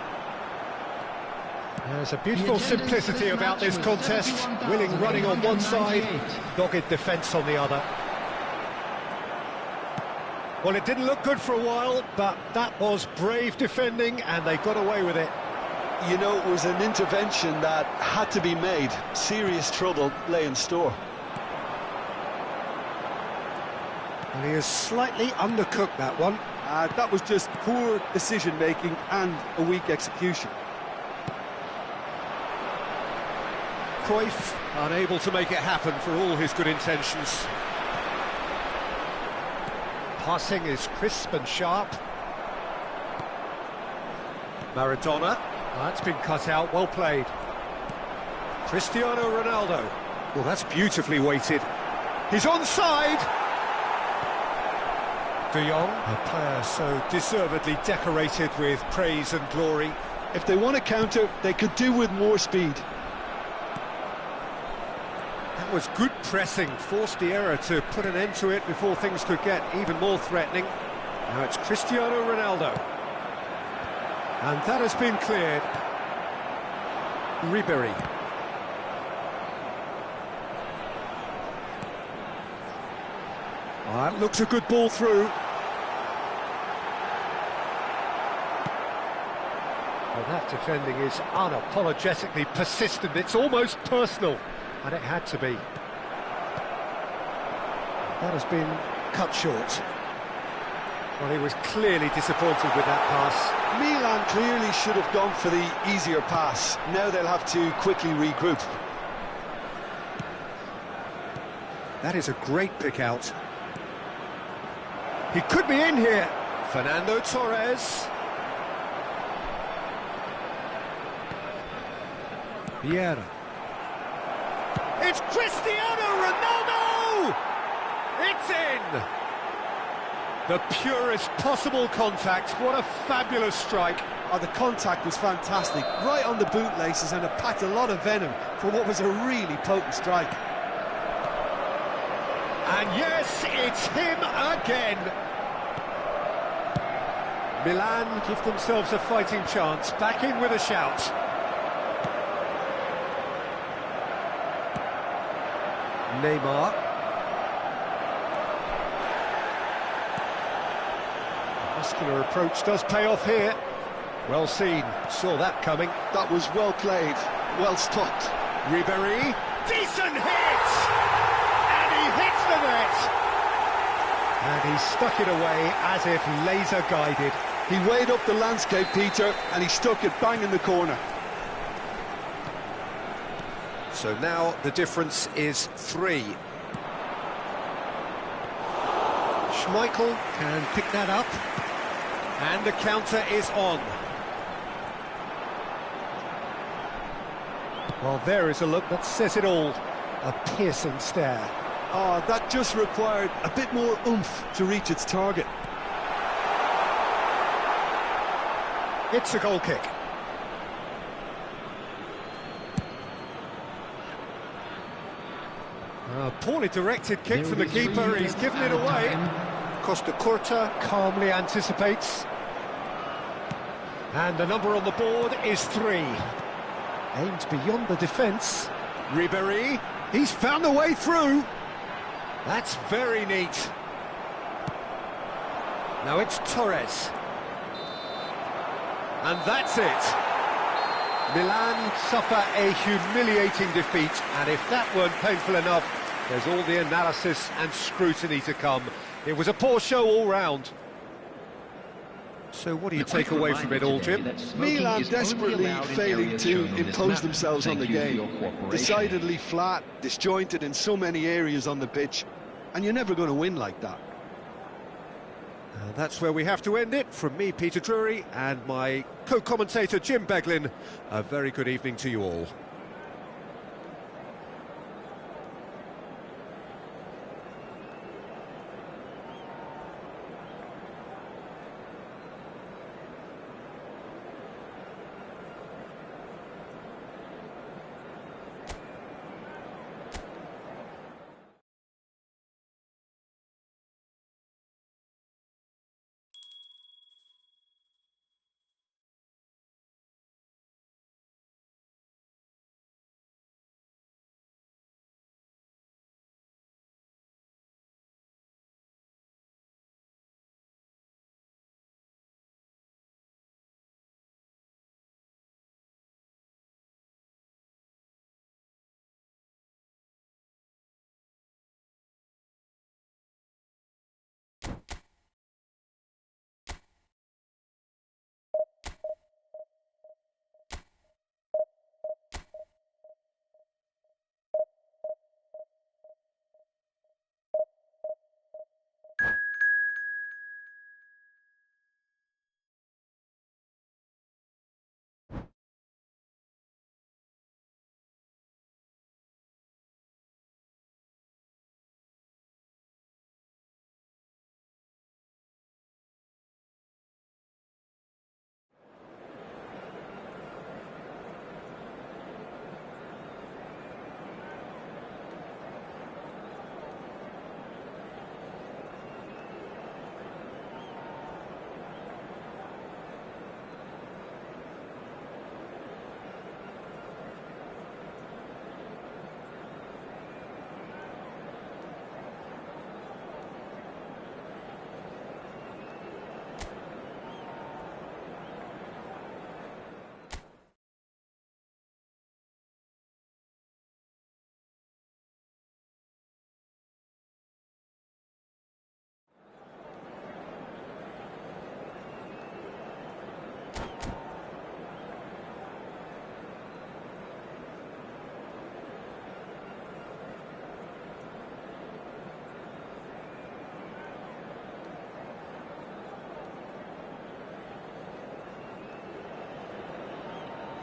A: There's a beautiful simplicity about this contest. Willing running on one side, dogged defence on the other. Well, it didn't look good for a while, but that was brave defending, and they got away with it.
B: You know, it was an intervention that had to be made. Serious trouble lay in store.
A: And he has slightly undercooked that one.
B: That was just poor decision-making and a weak execution.
A: Cruyff unable to make it happen for all his good intentions. Passing is crisp and sharp. Maradona. That's been cut out, well played. Cristiano Ronaldo. Well, that's beautifully weighted. He's onside! De Jong, a player so deservedly decorated with praise and glory.
B: If they want to counter, they could do with more speed.
A: That was good pressing, forced the error to put an end to it before things could get even more threatening. Now it's Cristiano Ronaldo. And that has been cleared. Ribery. That looks a good ball through. Well, that defending is unapologetically persistent. It's almost personal, and it had to be. That has been cut short. Well, he was clearly disappointed with that pass.
B: Milan clearly should have gone for the easier pass. Now they'll have to quickly regroup.
A: That is a great pick out. He could be in here. Fernando Torres. Vieira. It's Cristiano Ronaldo! It's in! The purest possible contact. What a fabulous strike.
B: Oh, the contact was fantastic. Right on the bootlaces, and it packed a lot of venom for what was a really potent strike.
A: And yes, it's him again. Milan give themselves a fighting chance. Back in with a shout. Neymar. The muscular approach does pay off here. Well seen. Saw that coming.
B: That was well played. Well stopped.
A: Ribery. Decent hit! Hits the net, and he stuck it away as if laser guided.
B: He weighed up the landscape, Peter, and he stuck it bang in the corner.
A: So now the difference is 3. Schmeichel can pick that up. And the counter is on. Well, there is a look that says it all. A piercing stare.
B: Oh, that just required a bit more oomph to reach its target.
A: It's a goal kick. A poorly directed kick from the keeper. He's given it away. Costa Curta calmly anticipates. And the number on the board is 3. Aimed beyond the defence. Ribéry, he's found a way through. That's very neat. Now it's Torres. And that's it. Milan suffer a humiliating defeat, and if that weren't painful enough, there's all the analysis and scrutiny to come. It was a poor show all round. So what do you take away from it all, Jim?
B: Milan desperately failing to impose themselves on the game. Decidedly flat, disjointed in so many areas on the pitch, and you're never going to win like that.
A: That's where we have to end it. From me, Peter Drury, and my co-commentator, Jim Beglin, a very good evening to you all.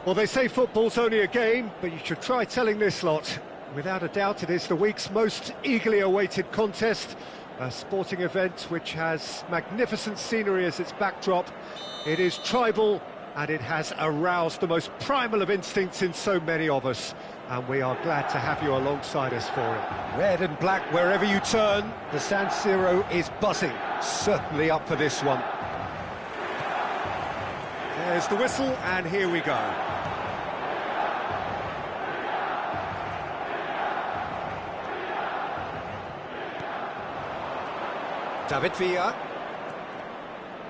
A: Well, they say football's only a game, but you should try telling this lot. Without a doubt, it is the week's most eagerly awaited contest, a sporting event which has magnificent scenery as its backdrop. It is tribal, and it has aroused the most primal of instincts in so many of us, and we are glad to have you alongside us for it. Red and black wherever you turn, the San Siro is buzzing, certainly up for this one. There's the whistle, and here we go. David Villa.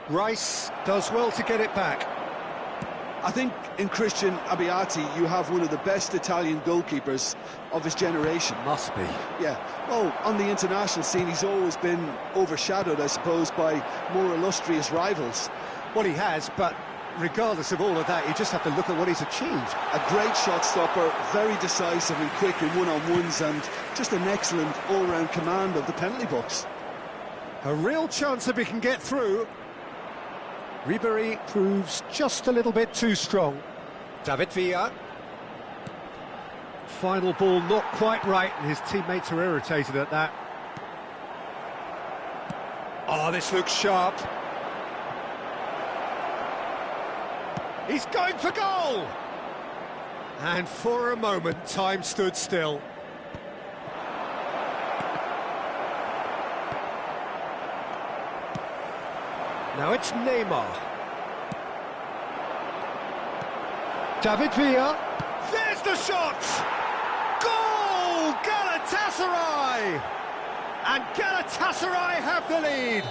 A: Rice does well to get it back.
B: I think in Christian Abbiati you have one of the best Italian goalkeepers of his generation.
A: Must be.
B: Yeah, well, on the international scene he's always been overshadowed, I suppose, by more illustrious rivals.
A: Well, he has, but regardless of all of that, you just have to look at what he's achieved.
B: A great shot stopper, very decisive and quick in one-on-ones, and just an excellent all-round command of the penalty box.
A: A real chance if he can get through. Ribery proves just a little bit too strong. David Villa. Final ball not quite right, and his teammates are irritated at that. Oh, this looks sharp. He's going for goal! And for a moment, time stood still. Now it's Neymar. David Villa. There's the shot! Goal! Galatasaray! And Galatasaray have the lead.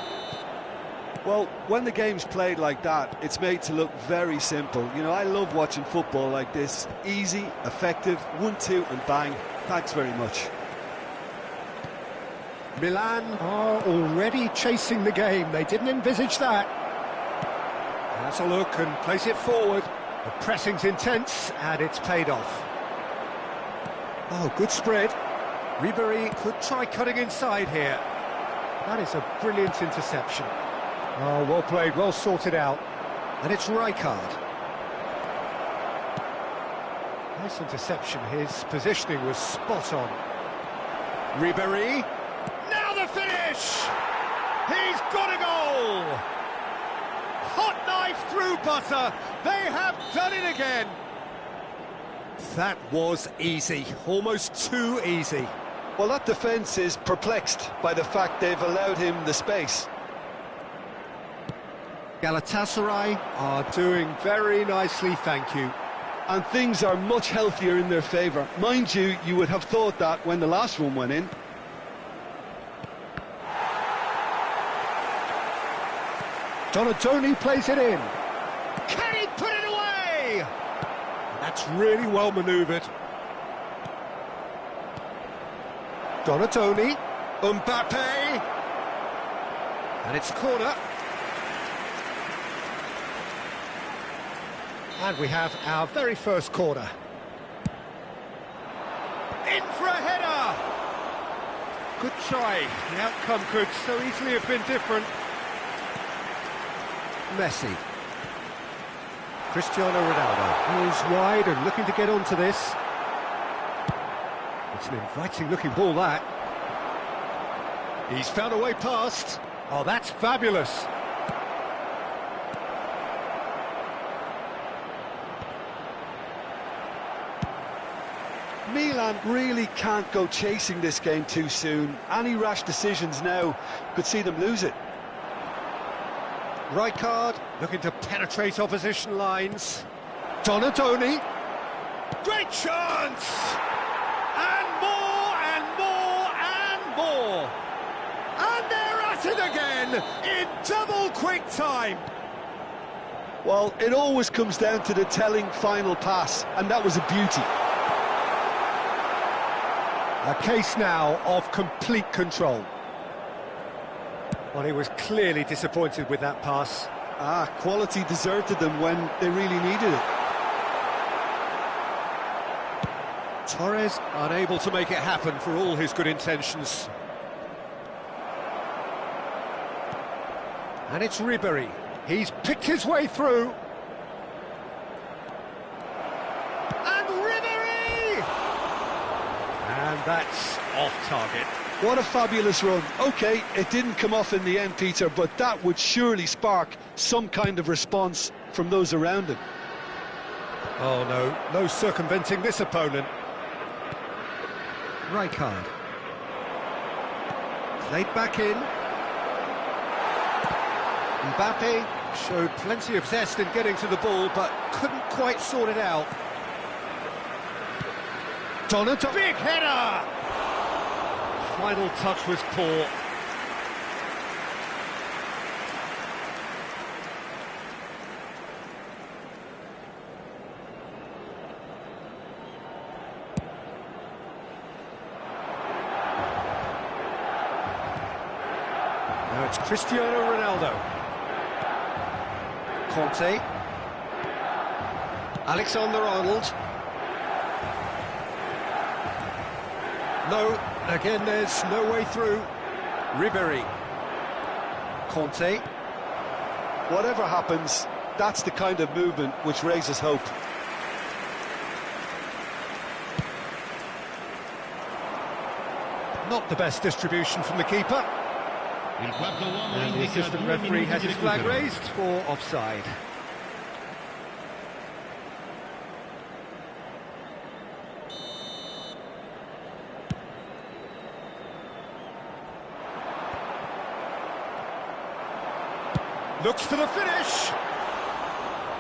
B: Well, when the game's played like that, it's made to look very simple. You know, I love watching football like this. Easy, effective, 1-2 and bang. Thanks very much.
A: Milan are already chasing the game. They didn't envisage that. Has a look and plays it forward. The pressing's intense and it's paid off. Oh, good spread. Ribery could try cutting inside here. That is a brilliant interception. Oh, well played, well sorted out. And it's Rijkaard. Nice interception. His positioning was spot on. Ribery. Now the finish! He's got a goal! Hot knife through butter. They have done it again. That was easy, almost too easy.
B: Well, that defence is perplexed by the fact they've allowed him the space.
A: Galatasaray are doing very nicely, thank you.
B: And things are much healthier in their favour. Mind you, you would have thought that when the last one went in.
A: Donatoni plays it in. Can he put it away? That's really well manoeuvred. Donatoni. Mbappe. And it's corner. And we have our very first corner. In for a header! Good try. The outcome could so easily have been different. Messi. Cristiano Ronaldo moves wide and looking to get onto this. It's an inviting looking ball, that. He's found a way past. Oh, that's fabulous.
B: Milan really can't go chasing this game too soon. Any rash decisions now could see them lose it.
A: Rijkaard looking to penetrate opposition lines. Donatoni. Great chance! And more, and more, and more! And they're at it again in double quick time!
B: Well, it always comes down to the telling final pass, and that was a beauty.
A: A case now of complete control. Well, he was clearly disappointed with that pass.
B: Quality deserted them when they really needed it.
A: Torres unable to make it happen for all his good intentions. And it's Ribery. He's picked his way through. And Ribery! And that's off target.
B: What a fabulous run. OK, it didn't come off in the end, Peter, but that would surely spark some kind of response from those around him.
A: Oh, no circumventing this opponent. Rijkaard. Played back in. Mbappe showed plenty of zest in getting to the ball, but couldn't quite sort it out. Donatoni. Big header! Final touch was poor. Now it's Cristiano Ronaldo. Conte. Alexander-Arnold. No, again there's no way through. Ribery. Conte.
B: Whatever happens, that's the kind of movement which raises hope.
A: Not the best distribution from the keeper. And the assistant referee has his flag raised for offside. Looks for the finish.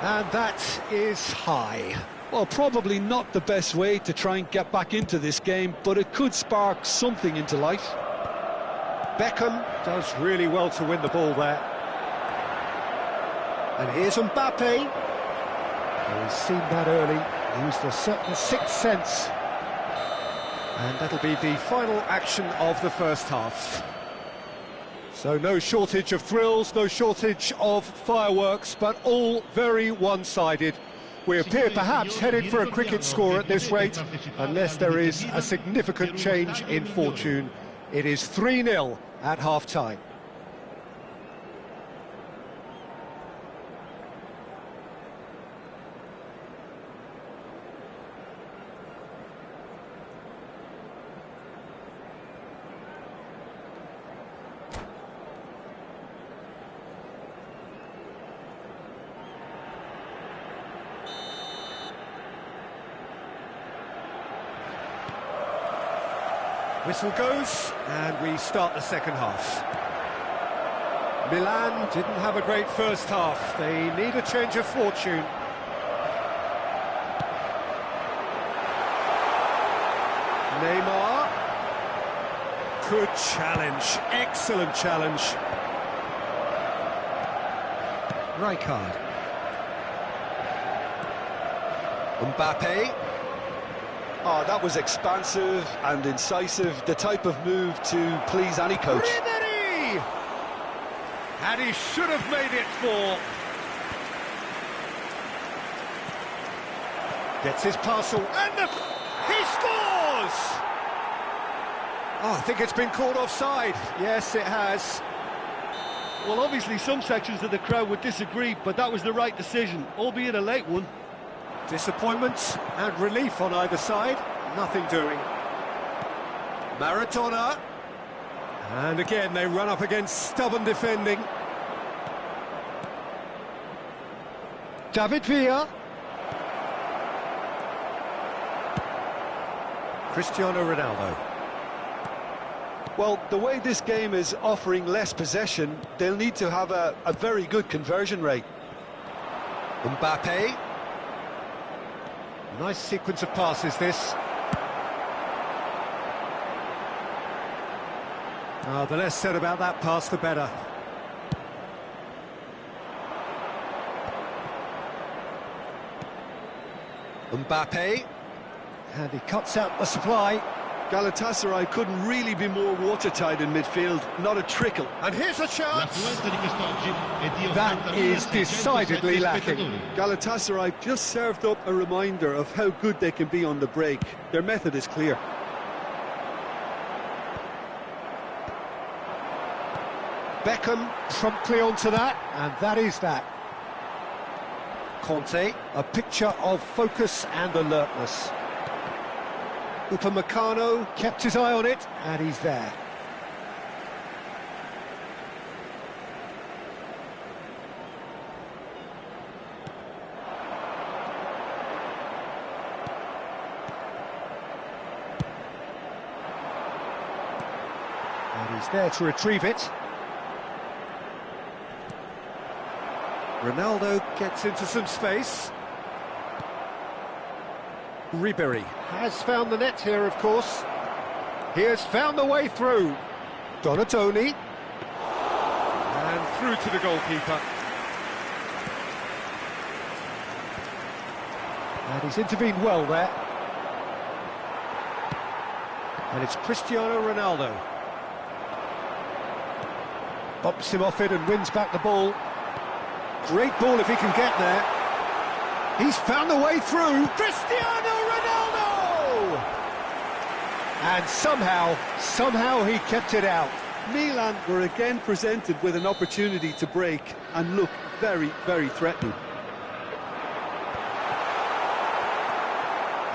A: And that is high.
B: Well, probably not the best way to try and get back into this game, but it could spark something into life.
A: Beckham does really well to win the ball there. And here's Mbappe. He's seen that early, used a certain sixth sense. And that'll be the final action of the first half. So no shortage of thrills, no shortage of fireworks, but all very one-sided. We appear perhaps headed for a cricket score at this rate, unless there is a significant change in fortune. It is 3-0 at half-time. Whistle goes, and we start the second half. Milan didn't have a great first half. They need a change of fortune. Neymar. Good challenge, excellent challenge. Rijkaard. Mbappe.
B: Oh, that was expansive and incisive, the type of move to please any coach.
A: Ribery! And he should have made it 4. Gets his parcel, and he scores! Oh, I think it's been called offside. Yes, it has.
B: Well, obviously some sections of the crowd would disagree, but that was the right decision, albeit a late one.
A: Disappointment and relief on either side, nothing doing. Maradona. And again, they run up against stubborn defending. David Villa. Cristiano Ronaldo.
B: Well, the way this game is offering less possession, they'll need to have a very good conversion rate.
A: Mbappe. Nice sequence of passes, this. The less said about that pass, the better. Mbappe. And he cuts out the supply.
B: Galatasaray couldn't really be more watertight in midfield, not a trickle.
A: And here's a chance! That is decidedly lacking.
B: Galatasaray just served up a reminder of how good they can be on the break. Their method is clear.
A: Beckham promptly onto that, and that is that. Conte, a picture of focus and alertness. Upamecano kept his eye on it, and he's there. And he's there to retrieve it. Ronaldo gets into some space. Ribery has found the net here, of course. He has found the way through. Donatoni. And through to the goalkeeper. And he's intervened well there. And it's Cristiano Ronaldo. Bumps him off it and wins back the ball. Great ball if he can get there. He's found the way through. Cristiano Ronaldo! And somehow he kept it out.
B: Milan were again presented with an opportunity to break and look very, very threatening.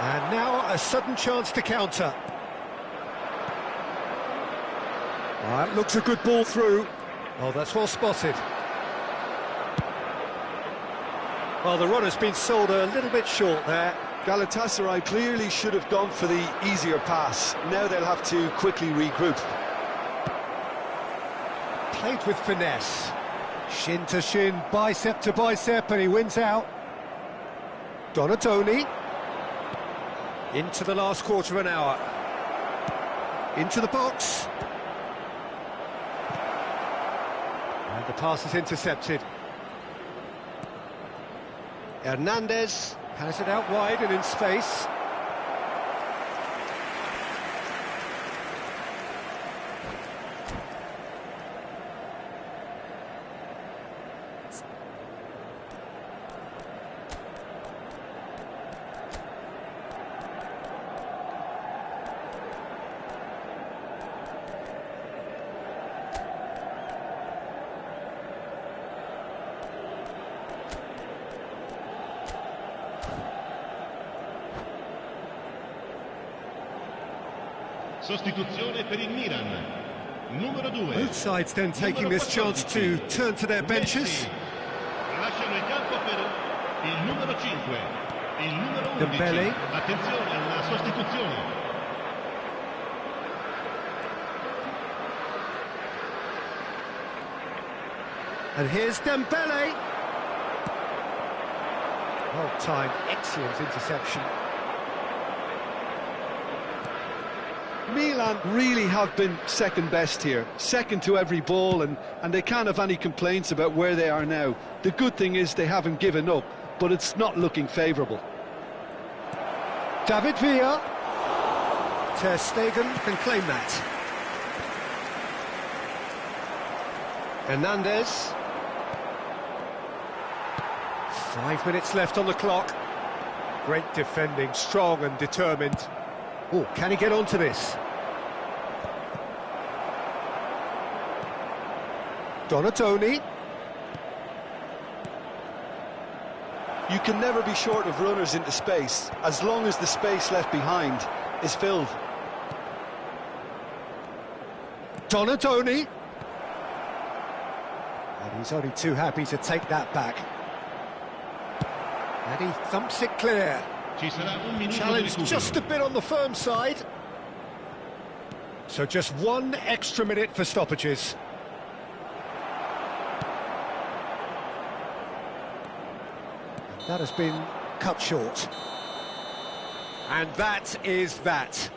A: And now a sudden chance to counter. That looks a good ball through. Oh, that's well spotted. Well, the run has been sold a little bit short there.
B: Galatasaray clearly should have gone for the easier pass. Now they'll have to quickly regroup.
A: Played with finesse. Shin to shin, bicep to bicep, and he wins out. Donatoni. Into the last quarter of an hour. Into the box. And the pass is intercepted. Hernandez has it out wide and in space.
C: Sostituzione per il Milan. Numero 2.
A: Both sides then taking this chance to turn to their benches.
C: Lasciano il campo per il numero 5. Il numero 11.
A: Dembele.
C: Attenzione alla sostituzione.
A: And here's Dembele. Well timed, excellent interception.
B: Milan really have been second best here, second to every ball, and they can't have any complaints about where they are now. The good thing is they haven't given up, but it's not looking favourable.
A: David Villa. Ter Stegen can claim that. Hernandez. 5 minutes left on the clock. Great defending, strong and determined. Oh, can he get onto this? Donatoni.
B: You can never be short of runners into space, as long as the space left behind is filled.
A: Donatoni. And he's only too happy to take that back. And he thumps it clear.
C: Ci sarà un minuto di
A: Challenge
C: recupero.
A: just a bit on the firm side. So just 1 extra minute for stoppages. That has been cut short. And that is that.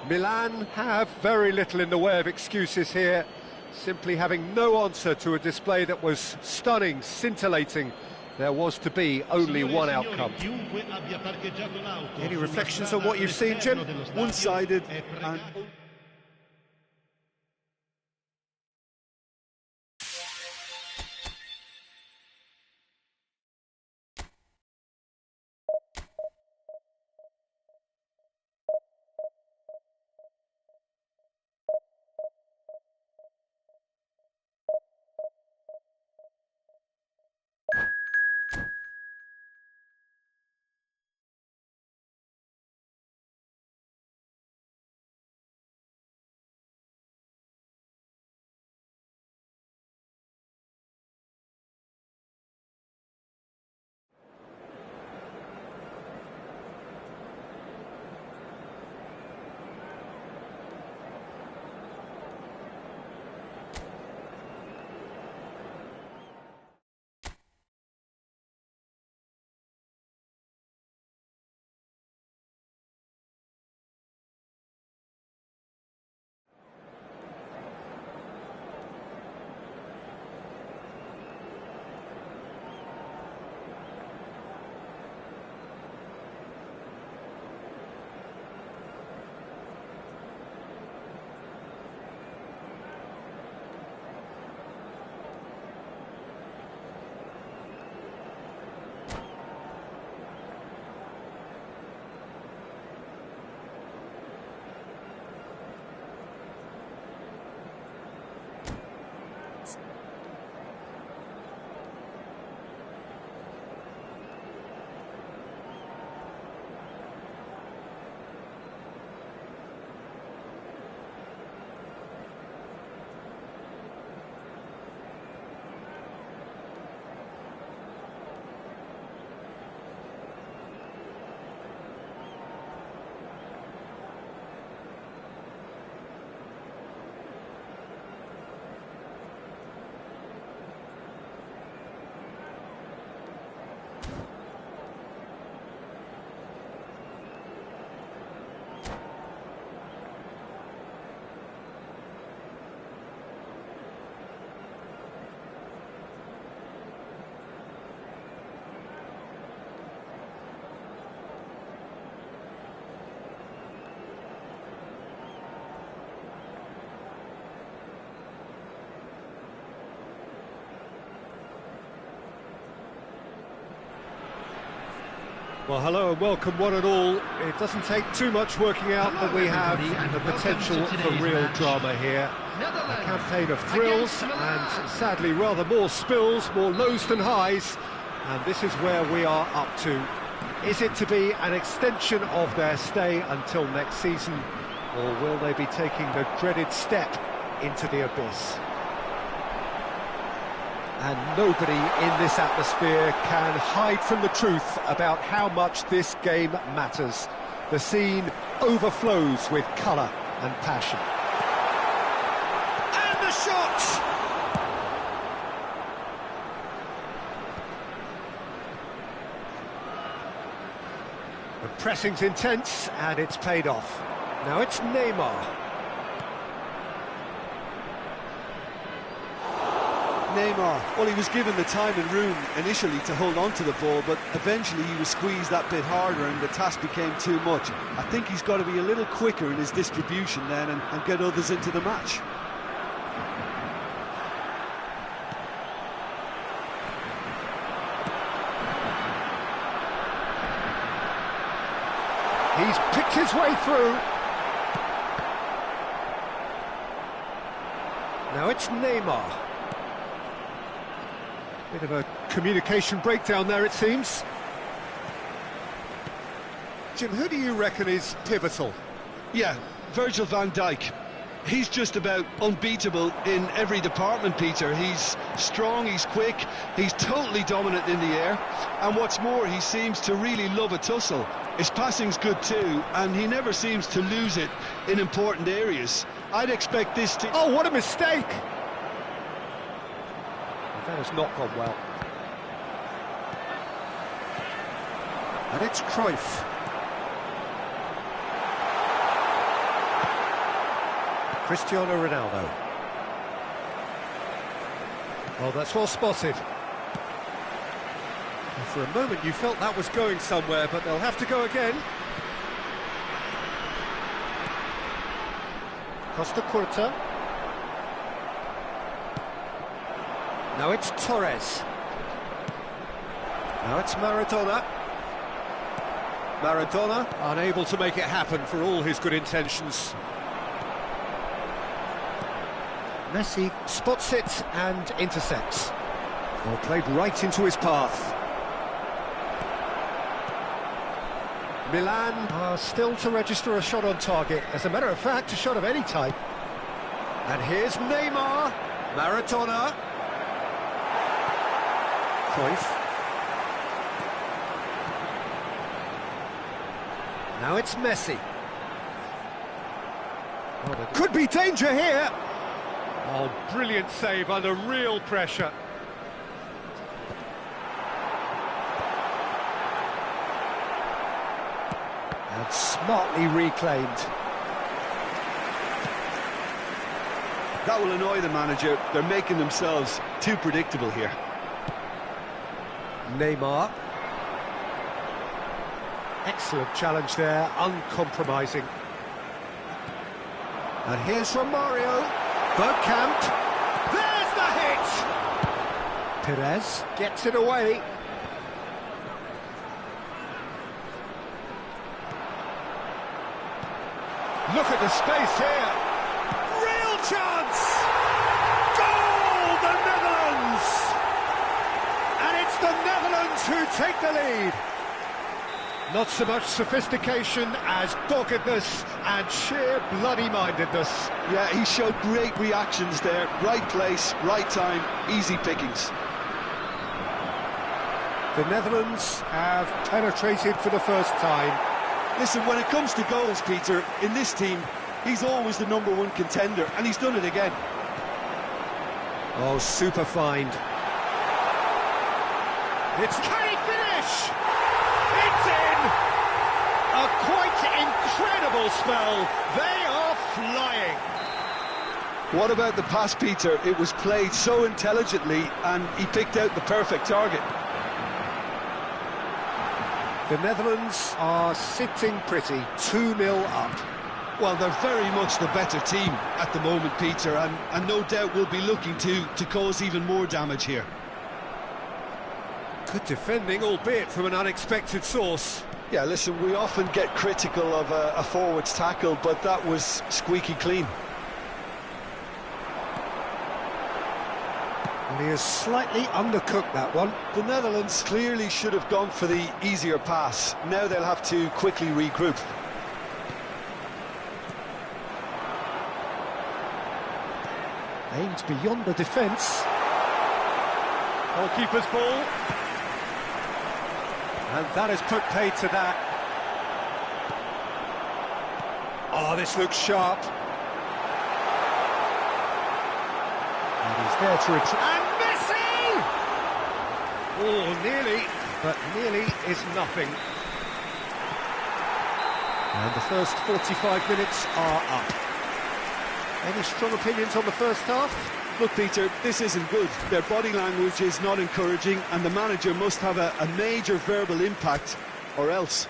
A: Milan have very little in the way of excuses here, simply having no answer to a display that was stunning, scintillating. There was to be only one outcome. Any reflections on what you've seen, Jim?
B: One-sided and...
A: Well, hello and welcome one and all. It doesn't take too much working out that we have the potential for real drama here. A campaign of thrills and sadly rather more spills, more lows than highs. And this is where we are up to. Is it to be an extension of their stay until next season, or will they be taking the dreaded step into the abyss? And nobody in this atmosphere can hide from the truth about how much this game matters. The scene overflows with colour and passion.
B: And the shot!
A: The pressing's intense and it's paid off. Now it's Neymar.
B: Neymar, well, he was given the time and room initially to hold on to the ball, but eventually he was squeezed that bit harder and the task became too much. I think he's got to be a little quicker in his distribution then and get others into the match.
A: He's picked his way through. Now it's Neymar. Bit of a communication breakdown there, it seems. Jim, who do you reckon is pivotal?
B: Yeah, Virgil van Dijk. He's just about unbeatable in every department, Peter. He's strong, he's quick, he's totally dominant in the air, and what's more, he seems to really love a tussle. His passing's good too, and he never seems to lose it in important areas. I'd expect this to...
A: Oh, what a mistake! That has not gone well. And it's Cruyff. Cristiano Ronaldo. Well, that's well spotted. And for a moment you felt that was going somewhere, but they'll have to go again. Costa Curta. Now it's Torres. Now it's Maradona. Maradona unable to make it happen for all his good intentions. Messi spots it and intercepts. Well, played right into his path. Milan are still to register a shot on target. As a matter of fact, a shot of any type. And here's Neymar. Maradona. Cruyff. Now it's Messi. Oh, could be danger here. Oh, brilliant save under real pressure. And smartly reclaimed.
B: That will annoy the manager. They're making themselves too predictable here.
A: Neymar. Excellent challenge there, uncompromising. And here's Romario. Bergkamp. There's the hit! Perez gets it away. Look at the space here. Real chance! Goal, the Netherlands! And it's the Netherlands who take the lead. Not so much sophistication as doggedness and sheer bloody-mindedness.
B: Yeah, he showed great reactions there. Right place, right time, easy pickings.
A: The Netherlands have penetrated for the first time.
B: Listen, when it comes to goals, Peter, in this team, he's always the #1 contender, and he's done it again.
A: Oh, super find. Can he finish? It's in! A quite incredible spell. They are flying.
B: What about the pass, Peter? It was played so intelligently, and he picked out the perfect target.
A: The Netherlands are sitting pretty, 2-0 up.
B: Well, they're very much the better team at the moment, Peter, and no doubt will be looking to cause even more damage here.
A: Good defending, albeit from an unexpected source.
B: Yeah, listen, we often get critical of a forward's tackle, but that was squeaky clean.
A: And he has slightly undercooked that one.
B: The Netherlands clearly should have gone for the easier pass. Now they'll have to quickly regroup.
A: Aimed beyond the defence. Goalkeeper's ball. And that has put paid to that. Oh, this looks sharp. And he's there to retrieve. And Messi! Oh, nearly, but nearly is nothing. And the first 45 minutes are up. Any strong opinions on the first half?
B: Look, Peter, this isn't good. Their body language is not encouraging, and the manager must have a major verbal impact, or else.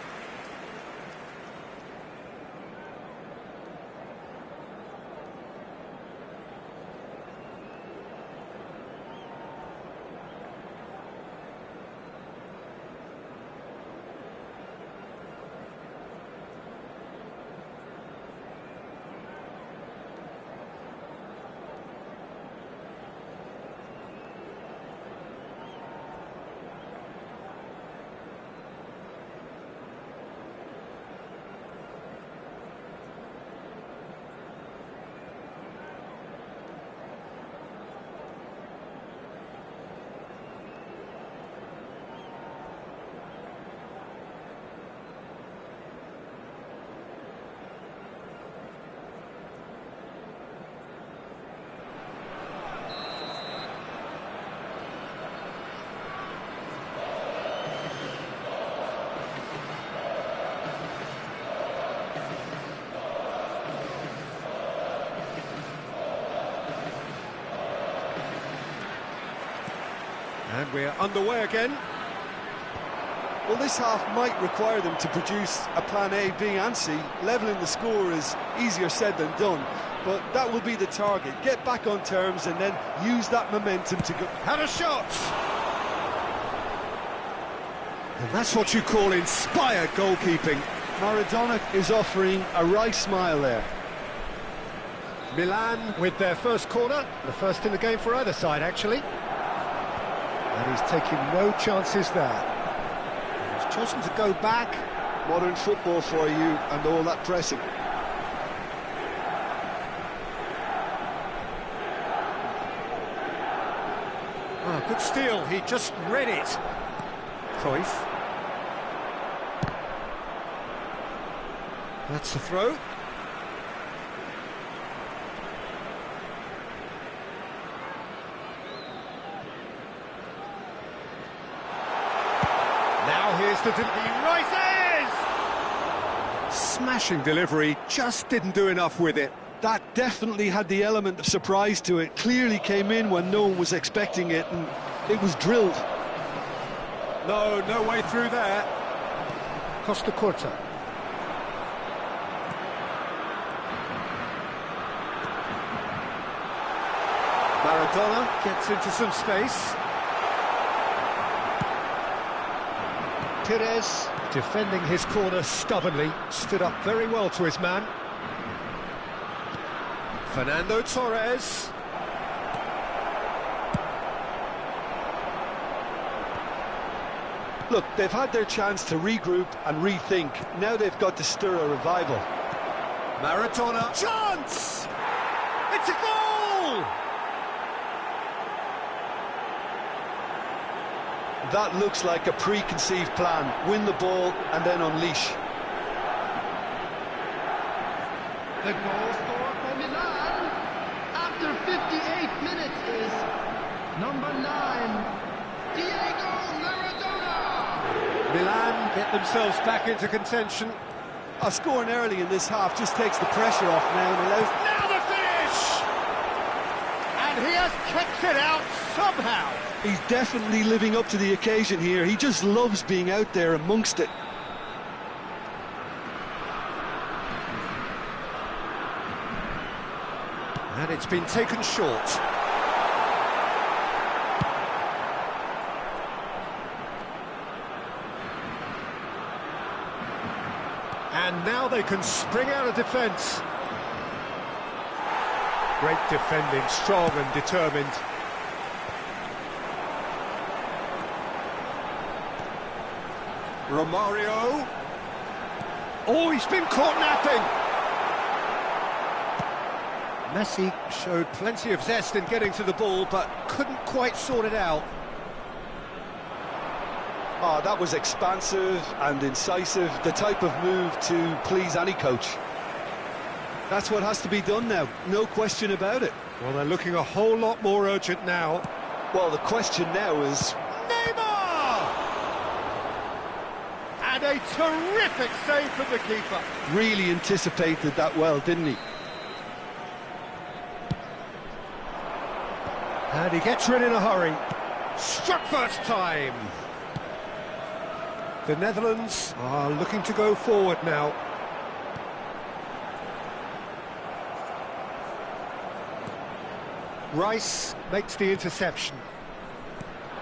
A: And we're underway again.
B: Well, this half might require them to produce a plan A, B and C. Levelling the score is easier said than done, but that will be the target. Get back on terms and then use that momentum to go.
A: Had a shot! And that's what you call inspired goalkeeping.
B: Maradona is offering a right smile there.
A: Milan with their first corner, the first in the game for either side, actually. And he's taking no chances there. He's chosen to go back.
B: Modern football for you and all that pressing.
A: Oh, good steal, he just read it. Cruyff. That's the throw. Now here's the... He rises! Smashing delivery, just didn't do enough with it.
B: That definitely had the element of surprise to it. Clearly came in when no one was expecting it, and it was drilled.
A: No way through there. Costa Curta. Maradona gets into some space. Pires, defending his corner stubbornly, stood up very well to his man. Fernando Torres.
B: Look, they've had their chance to regroup and rethink. Now they've got to stir a revival.
A: Maradona. Chance! It's a goal!
B: That looks like a preconceived plan. Win the ball and then unleash.
D: The goal scorer for Milan after 58 minutes is number 9, Diego Maradona.
A: Milan get themselves back into contention.
B: Scoring early in this half just takes the pressure off now and allows...
A: Now the finish! And he has kicked it out somehow.
B: He's definitely living up to the occasion here. He just loves being out there amongst it.
A: And it's been taken short. they can spring out of defence. Great defending, strong and determined. Romario. Oh, he's been caught napping. Messi showed plenty of zest in getting to the ball, but couldn't quite sort it out.
B: Oh, that was expansive and incisive, the type of move to please any coach. That's what has to be done now, no question about it.
A: Well, they're looking a whole lot more urgent now.
B: Well, the question now is...
A: Neymar! And a terrific save from the keeper.
B: Really anticipated that well, didn't he?
A: And he gets rid in a hurry. Struck first time. The Netherlands are looking to go forward now. Rice makes the interception.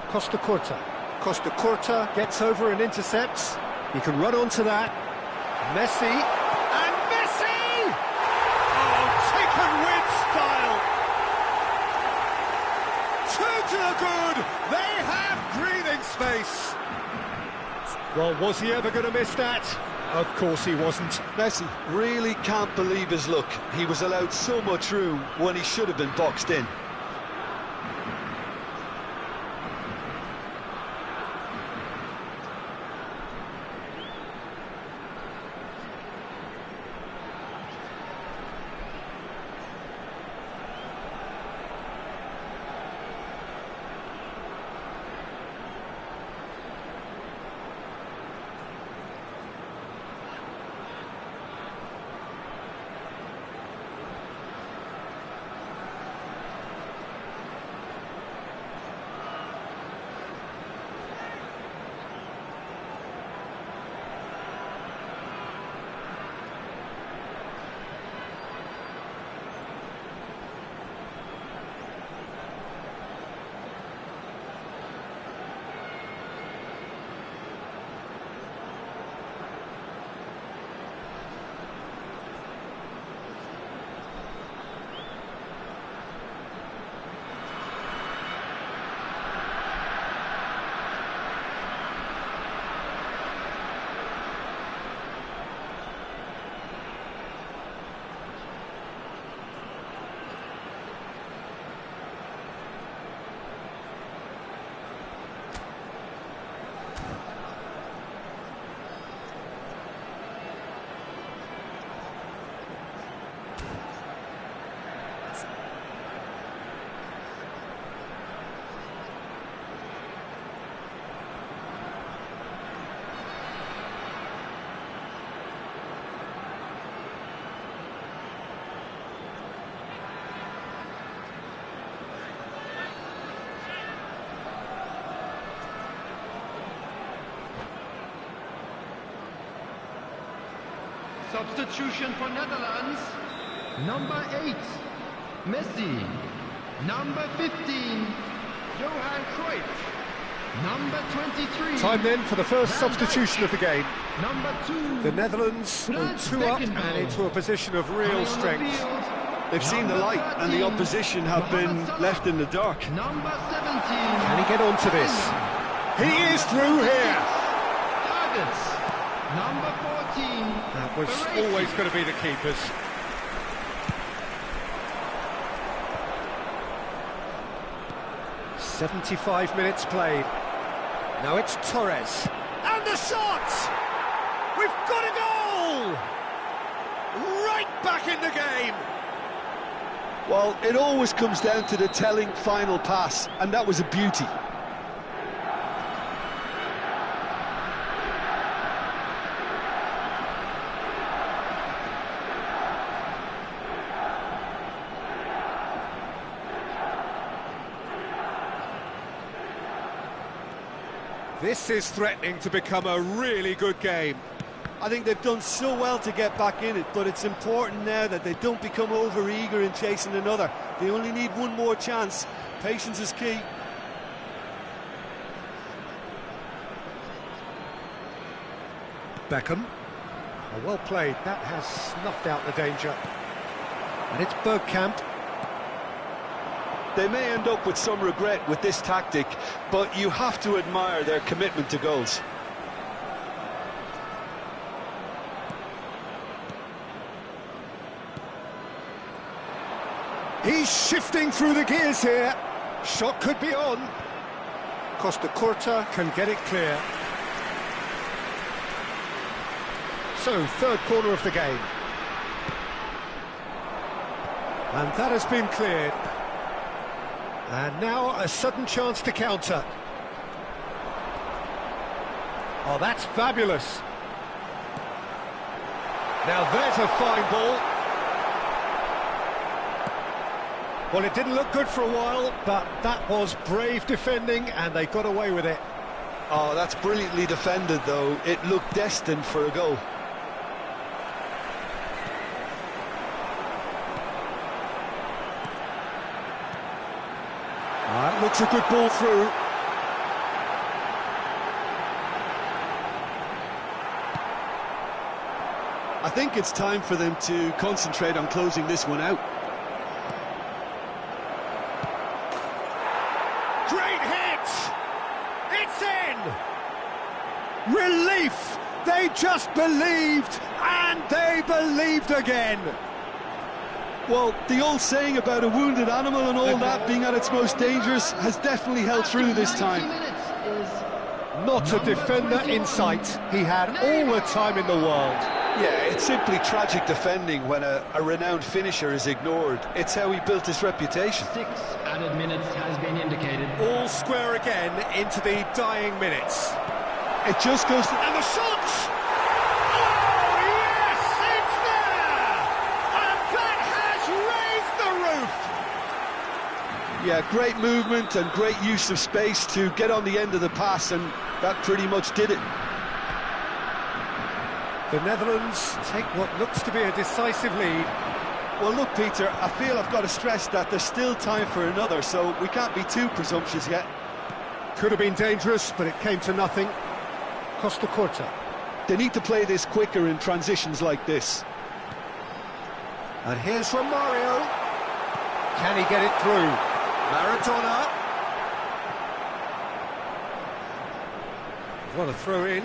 A: Costa Curta gets over and intercepts. He can run onto that. Messi. And Messi! Oh, taken with style. Two to the good. They have breathing space. Well, was he ever going to miss that? Of course he wasn't.
B: Messi really can't believe his luck. He was allowed so much room when he should have been boxed in.
D: Substitution for Netherlands. Number 8, Messi. Number 15, Johan Cruyff. Number 23.
A: Time then for the first substitution of the game.
D: Number 2.
A: The Netherlands go 2 up and into a position of real strength.
B: They've seen the light and the opposition have been left in the dark.
D: Number 17.
A: Can he get onto this? He is through here.
D: Targets. Number 14.
A: That was always going to be the keepers. "75 minutes played. Now it's Torres. And the shot! We've got a goal! Right back in the game!
B: Well, it always comes down to the telling final pass, and that was a beauty.
A: This is threatening to become a really good game.
B: I think they've done so well to get back in it, but it's important now that they don't become over-eager in chasing another. They only need one more chance. Patience is key.
A: Beckham. Oh, well played, that has snuffed out the danger. And it's Bergkamp.
B: They may end up with some regret with this tactic, but you have to admire their commitment to goals.
A: He's shifting through the gears here. Shot could be on. Costa Curta can get it clear. So, third corner of the game. And that has been cleared. And now a sudden chance to counter. Oh, that's fabulous. Now there's a fine ball. Well, it didn't look good for a while, but that was brave defending, and they got away with it.
B: Oh, that's brilliantly defended, though. It looked destined for a goal.
A: That looks a good ball through.
B: I think it's time for them to concentrate on closing this one out.
A: Great hit! It's in! Relief! They just believed, and they believed again.
B: Well, the old saying about a wounded animal and all that being at its most dangerous has definitely held through this time.
A: Not a defender in sight. He had all the time in the world.
B: Yeah, it's simply tragic defending when a renowned finisher is ignored. It's how he built his reputation.
D: 6 added minutes has been indicated.
A: All square again into the dying minutes.
B: It just goes to...
A: And the shot! Oh, yes, it's there! And that has raised the roof!
B: Yeah, great movement and great use of space to get on the end of the pass, and that pretty much did it.
A: The Netherlands take what looks to be a decisive lead.
B: Well, look, Peter, I feel I've got to stress that there's still time for another, so we can't be too presumptuous yet.
A: Could have been dangerous, but it came to nothing. Costa Curta.
B: They need to play this quicker in transitions like this.
A: And here's Romario. Can he get it through? Maradona. What a throw in.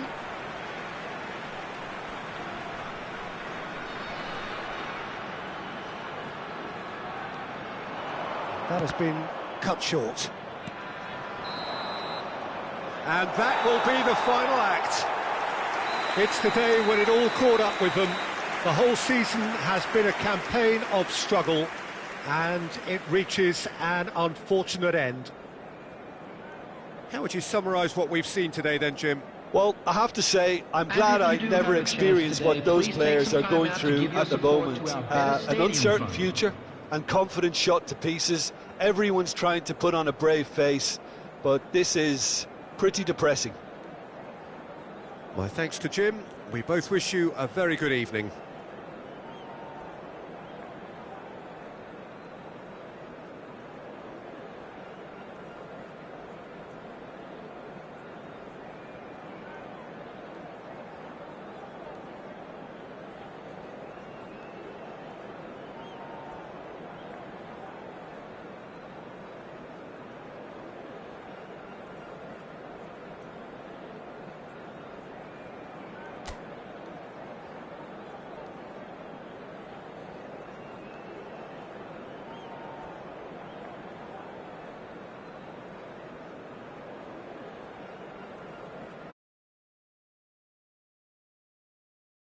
A: That has been cut short. And that will be the final act. It's the day when it all caught up with them. The whole season has been a campaign of struggle, and it reaches an unfortunate end. How would you summarise what we've seen today then, Jim?
B: Well, I have to say, I'm glad I never experienced what those players are going through at the moment. An uncertain future and confidence shot to pieces. Everyone's trying to put on a brave face, but this is pretty depressing.
A: My thanks to Jim. We both wish you a very good evening.